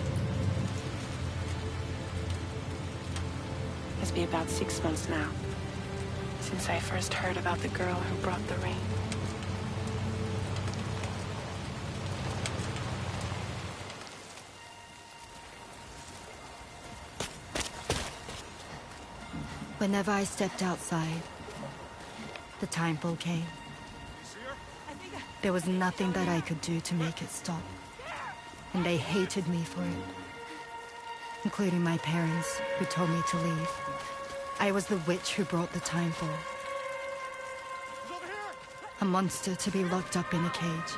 It's been about 6 months now, since I first heard about the girl who brought the rain.
Whenever I stepped outside, the timefall came. There was nothing that I could do to make it stop. And they hated me for it. Including my parents, who told me to leave. I was the witch who brought the timefall. A monster to be locked up in a cage.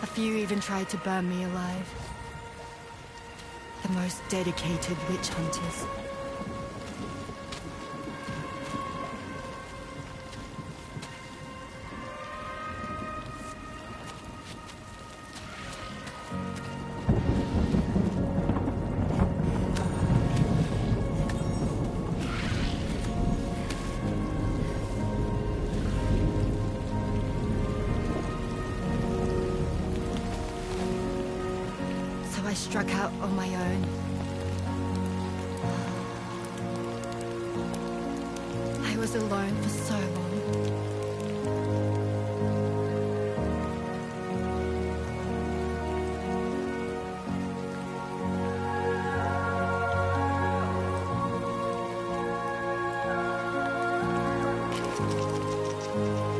A few even tried to burn me alive. The most dedicated witch hunters. struck out on my own. I was alone for so long.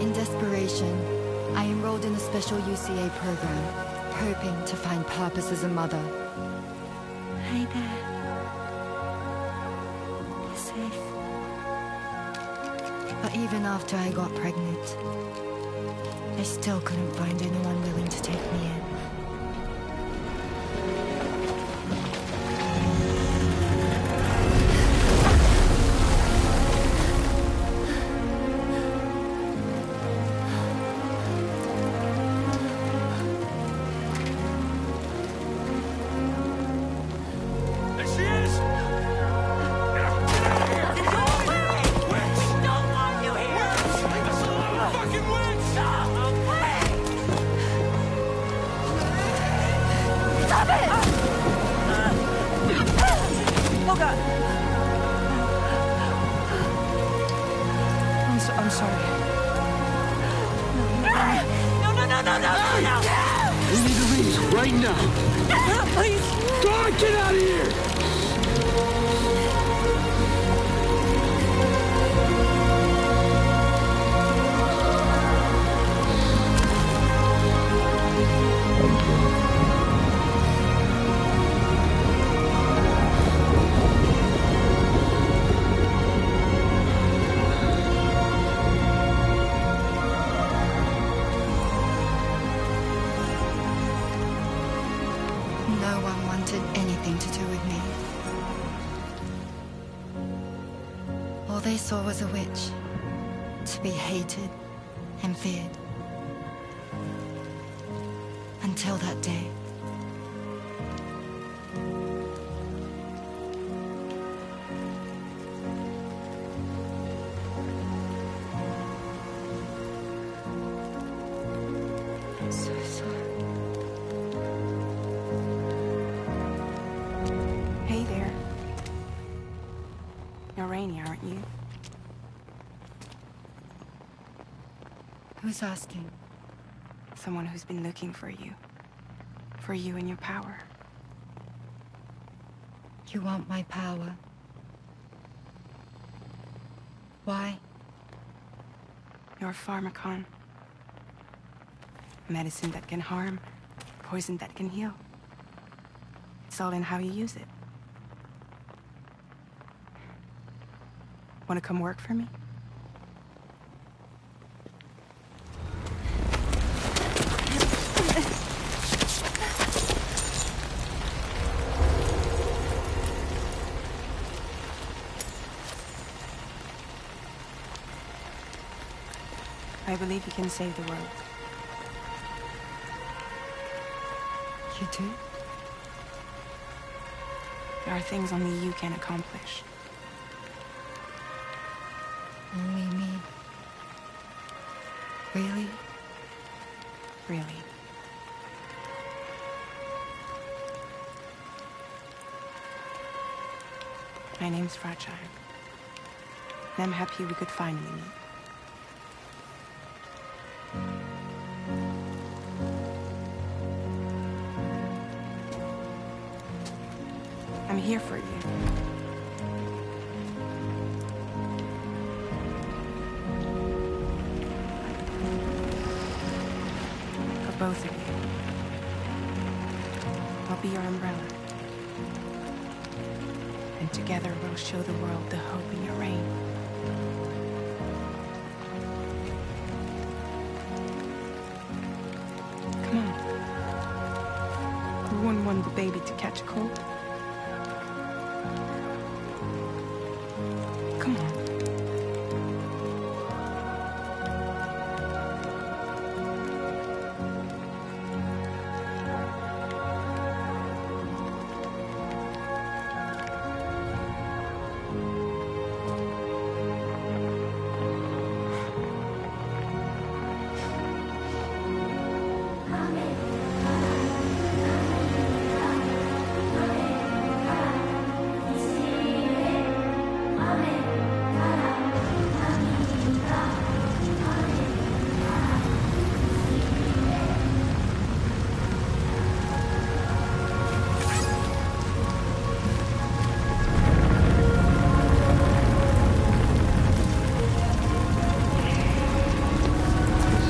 In desperation, I enrolled in a special UCA program, hoping to find purpose as a mother.
Hi there. Be safe.
But even after I got pregnant, I still couldn't find anyone willing to take me in.
I'm sorry.
No. We need to leave right now.
Please.
Go on, get out of here!
No one wanted anything to do with me. All they saw was a witch, to be hated and feared. Until that day.
I'm so sorry.
Hey there. You're Rainey, aren't you?
Who's asking?
Someone who's been looking for you. For you and your power.
You want my power? Why?
You're a pharmacon. Medicine that can harm, poison that can heal. It's all in how you use it. Want to come work for me? I believe you can save the world.
You do?
There are things only you can accomplish.
Only me. Really?
Really. My name's Fragile. And I'm happy we could finally meet. I'm here for you. For both of you. I'll be your umbrella. And together we'll show the world the hope in your reign. Come on. Who wouldn't want the baby to catch a cold? Come on.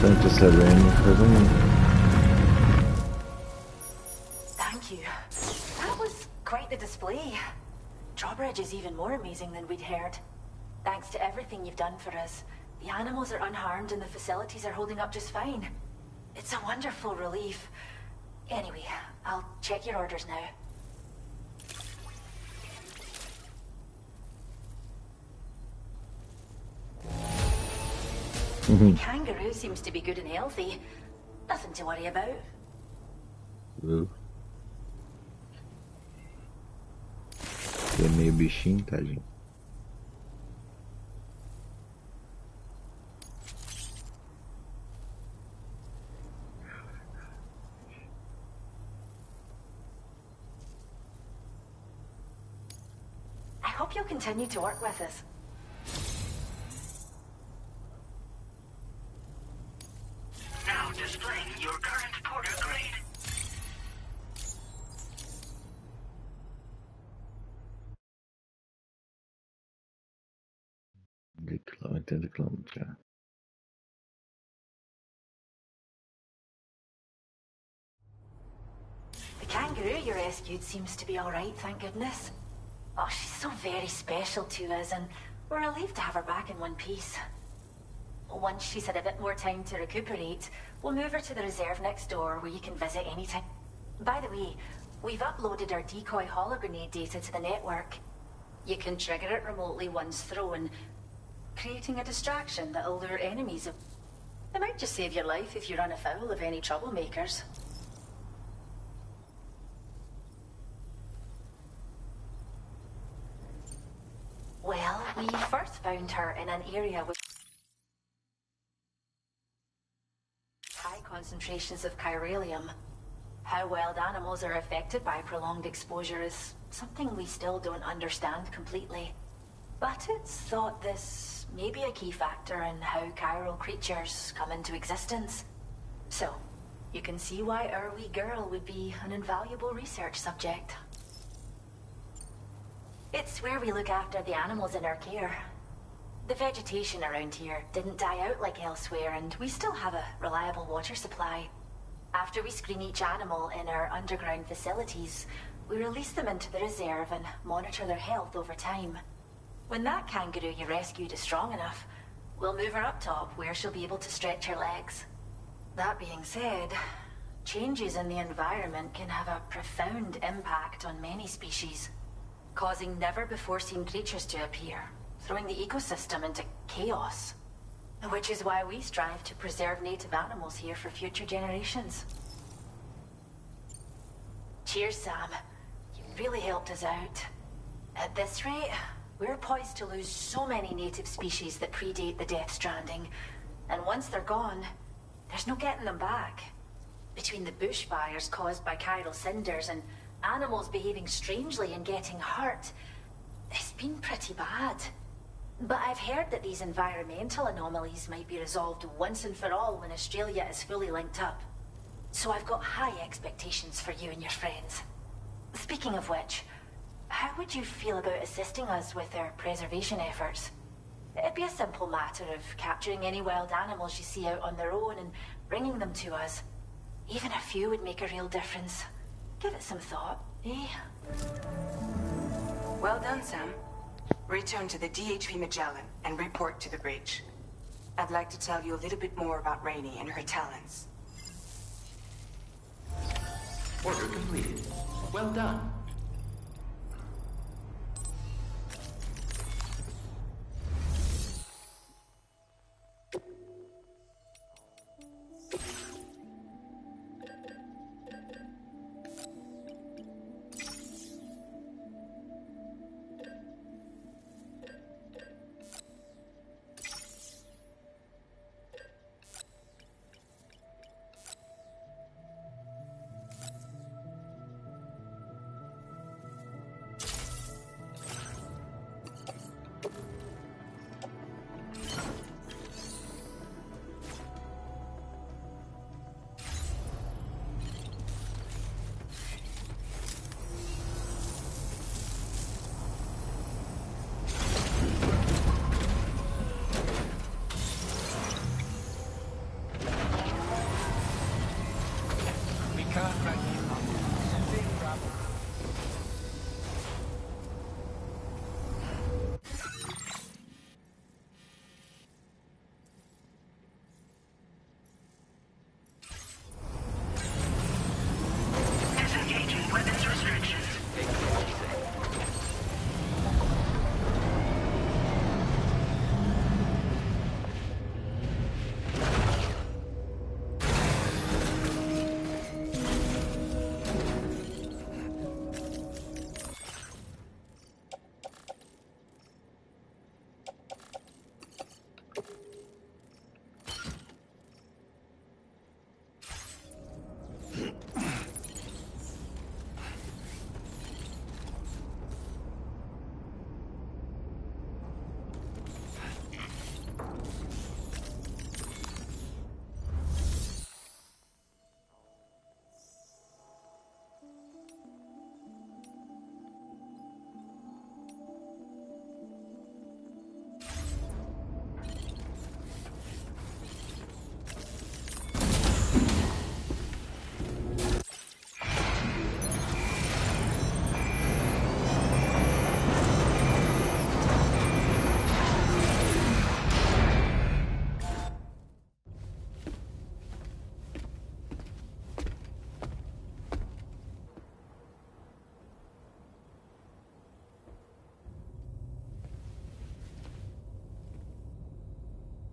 bastante essa Rainy, faz
Thank you. That was quite the display. Drawbridge is even more amazing than we'd heard. Thanks to everything you've done for us, the animals are unharmed and the facilities are holding up just fine. It's a wonderful relief. Anyway, I'll check your orders now. The kangaroo seems to be good and healthy. Nothing to worry about.
É meio bichinho, tadinho.
I hope you'll continue to work with us.
Now displaying your current porter grade.
De quilômetro, de quilômetro já.
The kangaroo you rescued seems to be all right, thank goodness. Oh, she's so very special to us, and we're relieved to have her back in one piece. Once she's had a bit more time to recuperate, we'll move her to the reserve next door where you can visit anytime. By the way, we've uploaded our decoy hologrenade data to the network. You can trigger it remotely once thrown, creating a distraction that'll lure enemies. It might just save your life if you run afoul of any troublemakers. Well, we first found her in an area with high concentrations of chiralium. How wild animals are affected by prolonged exposure is something we still don't understand completely. But it's thought this may be a key factor in how chiral creatures come into existence. So, you can see why our wee girl would be an invaluable research subject. It's where we look after the animals in our care. The vegetation around here didn't die out like elsewhere, and we still have a reliable water supply. After we screen each animal in our underground facilities, we release them into the reserve and monitor their health over time. When that kangaroo you rescued is strong enough, we'll move her up top where she'll be able to stretch her legs. That being said, changes in the environment can have a profound impact on many species, causing never-before-seen creatures to appear, throwing the ecosystem into chaos. Which is why we strive to preserve native animals here for future generations. Cheers, Sam. You really helped us out. At this rate, we're poised to lose so many native species that predate the death stranding. And once they're gone, there's no getting them back. Between the bushfires caused by chiral cinders and animals behaving strangely and getting hurt, it's been pretty bad. But I've heard that these environmental anomalies might be resolved once and for all when Australia is fully linked up. So I've got high expectations for you and your friends. Speaking of which, how would you feel about assisting us with our preservation efforts? It'd be a simple matter of capturing any wild animals you see out on their own and bringing them to us. Even a few would make a real difference. Give it some thought, eh?
Well done, Sam. Return to the DHV Magellan and report to the bridge. I'd like to tell you a little bit more about Rainey and her talents.
Order completed. Well done.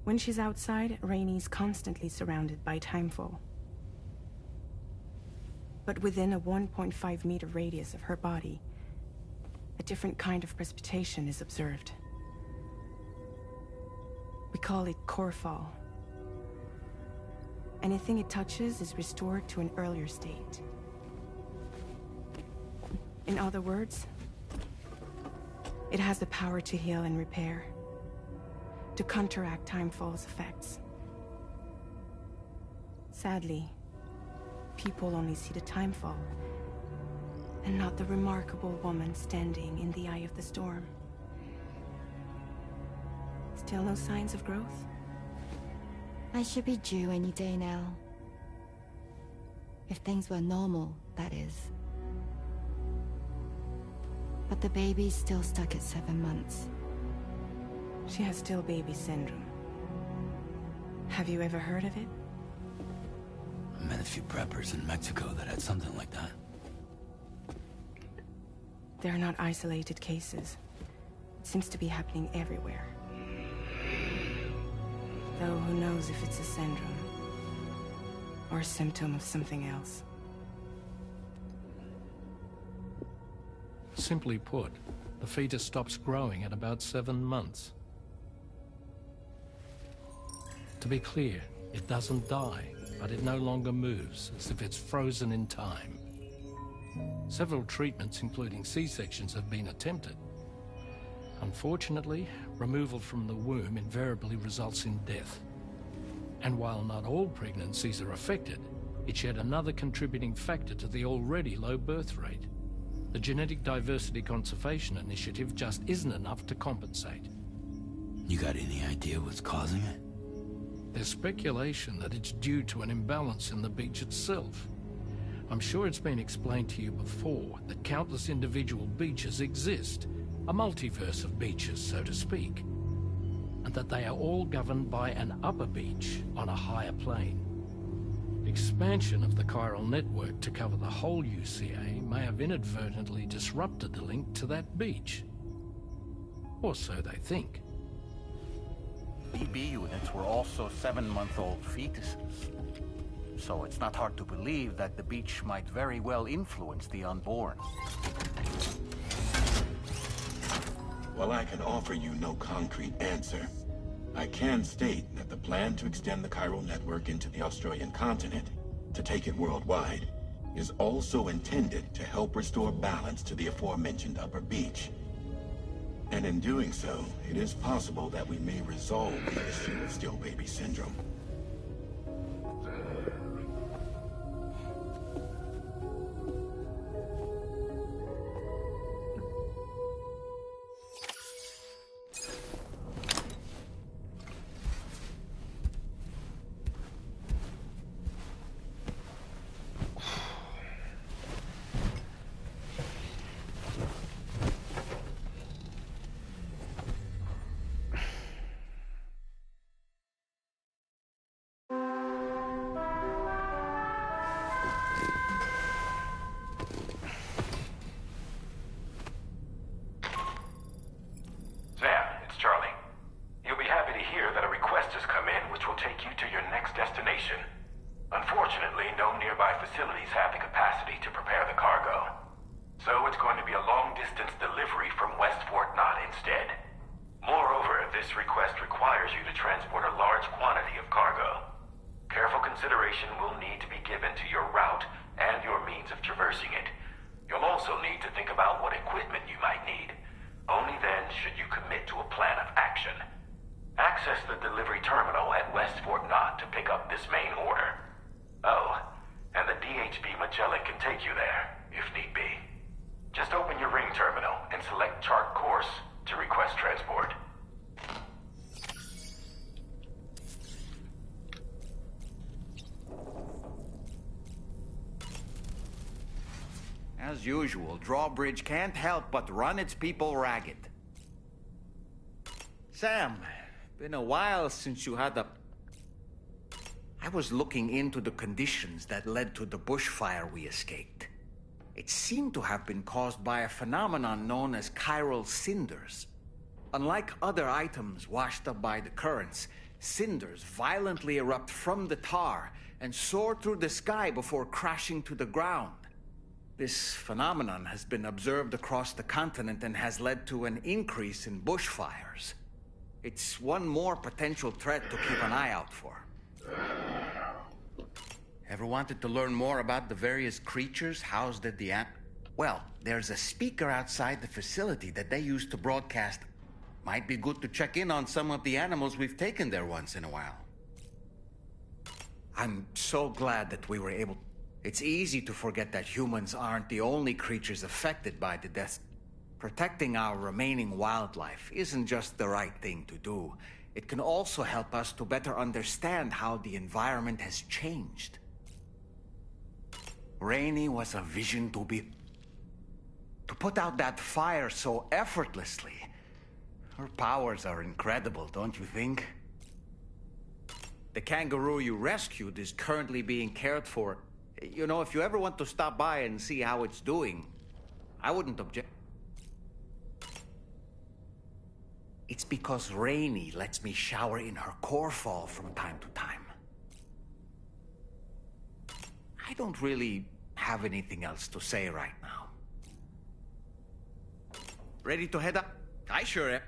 When she's outside, Rainey's constantly surrounded by timefall. But within a 1.5-meter radius of her body, a different kind of precipitation is observed. We call it core fall. Anything it touches is restored to an earlier state. In other words, it has the power to heal and repair, to counteract timefall's effects. Sadly, people only see the timefall, and not the remarkable woman standing in the eye of the storm. Still no signs of growth?
I should be due any day now. If things were normal, that is. But the baby's still stuck at 7 months.
She has still baby syndrome. Have you ever heard of it?
I met a few preppers in Mexico that had something like that.
They're not isolated cases. It seems to be happening everywhere. Though who knows if it's a syndrome or a symptom of something else.
Simply put, the fetus stops growing at about 7 months. To be clear, it doesn't die, but it no longer moves, as if it's frozen in time. Several treatments, including C-sections, have been attempted. Unfortunately, removal from the womb invariably results in death. And while not all pregnancies are affected, it's yet another contributing factor to the already low birth rate. The Genetic Diversity Conservation Initiative just isn't enough to compensate.
You got any idea what's causing it?
There's speculation that it's due to an imbalance in the beach itself. I'm sure it's been explained to you before that countless individual beaches exist, a multiverse of beaches, so to speak, and that they are all governed by an upper beach on a higher plane. Expansion of the chiral network to cover the whole UCA may have inadvertently disrupted the link to that beach. Or so they think.
BB units were also 7-month-old fetuses. So it's not hard to believe that the beach might very well influence the unborn.
While I can offer you no concrete answer, I can state that the plan to extend the chiral network into the Australian continent, to take it worldwide, is also intended to help restore balance to the aforementioned upper beach. And in doing so, it is possible that we may resolve the issue of still baby syndrome.
As usual, Drawbridge can't help but run its people ragged. Sam, been a while since you had a... I was looking into the conditions that led to the bushfire we escaped. It seemed to have been caused by a phenomenon known as chiral cinders. Unlike other items washed up by the currents, Cinders violently erupt from the tar and soar through the sky before crashing to the ground. This phenomenon has been observed across the continent and has led to an increase in bushfires. It's one more potential threat to keep an eye out for. Ever wanted to learn more about the various creatures housed at the Well, there's a speaker outside the facility that they use to broadcast. Might be good to check in on some of the animals we've taken there once in a while. I'm so glad that we were able... It's easy to forget that humans aren't the only creatures affected by the death. Protecting our remaining wildlife isn't just the right thing to do. It can also help us to better understand how the environment has changed. Rainey was a vision to put out that fire so effortlessly. Her powers are incredible, don't you think? The kangaroo you rescued is currently being cared for. You know, if you ever want to stop by and see how it's doing, I wouldn't object. It's because Rainey lets me shower in her core fall from time to time. I don't really have anything else to say right now. Ready to head up? I sure am.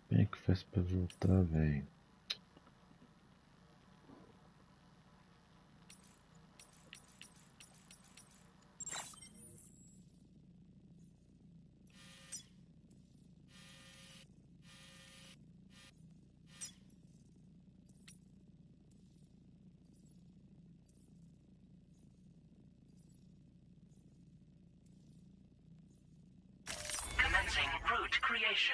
Como é que faz pra voltar, velho?
Commencing route creation.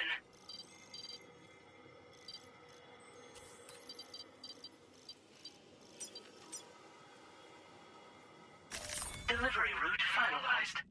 Delivery route finalized.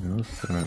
Nossa.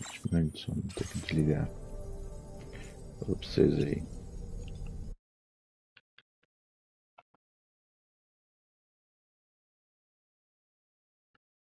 Infelizmente só não tenho que desligar. Falou pra vocês aí.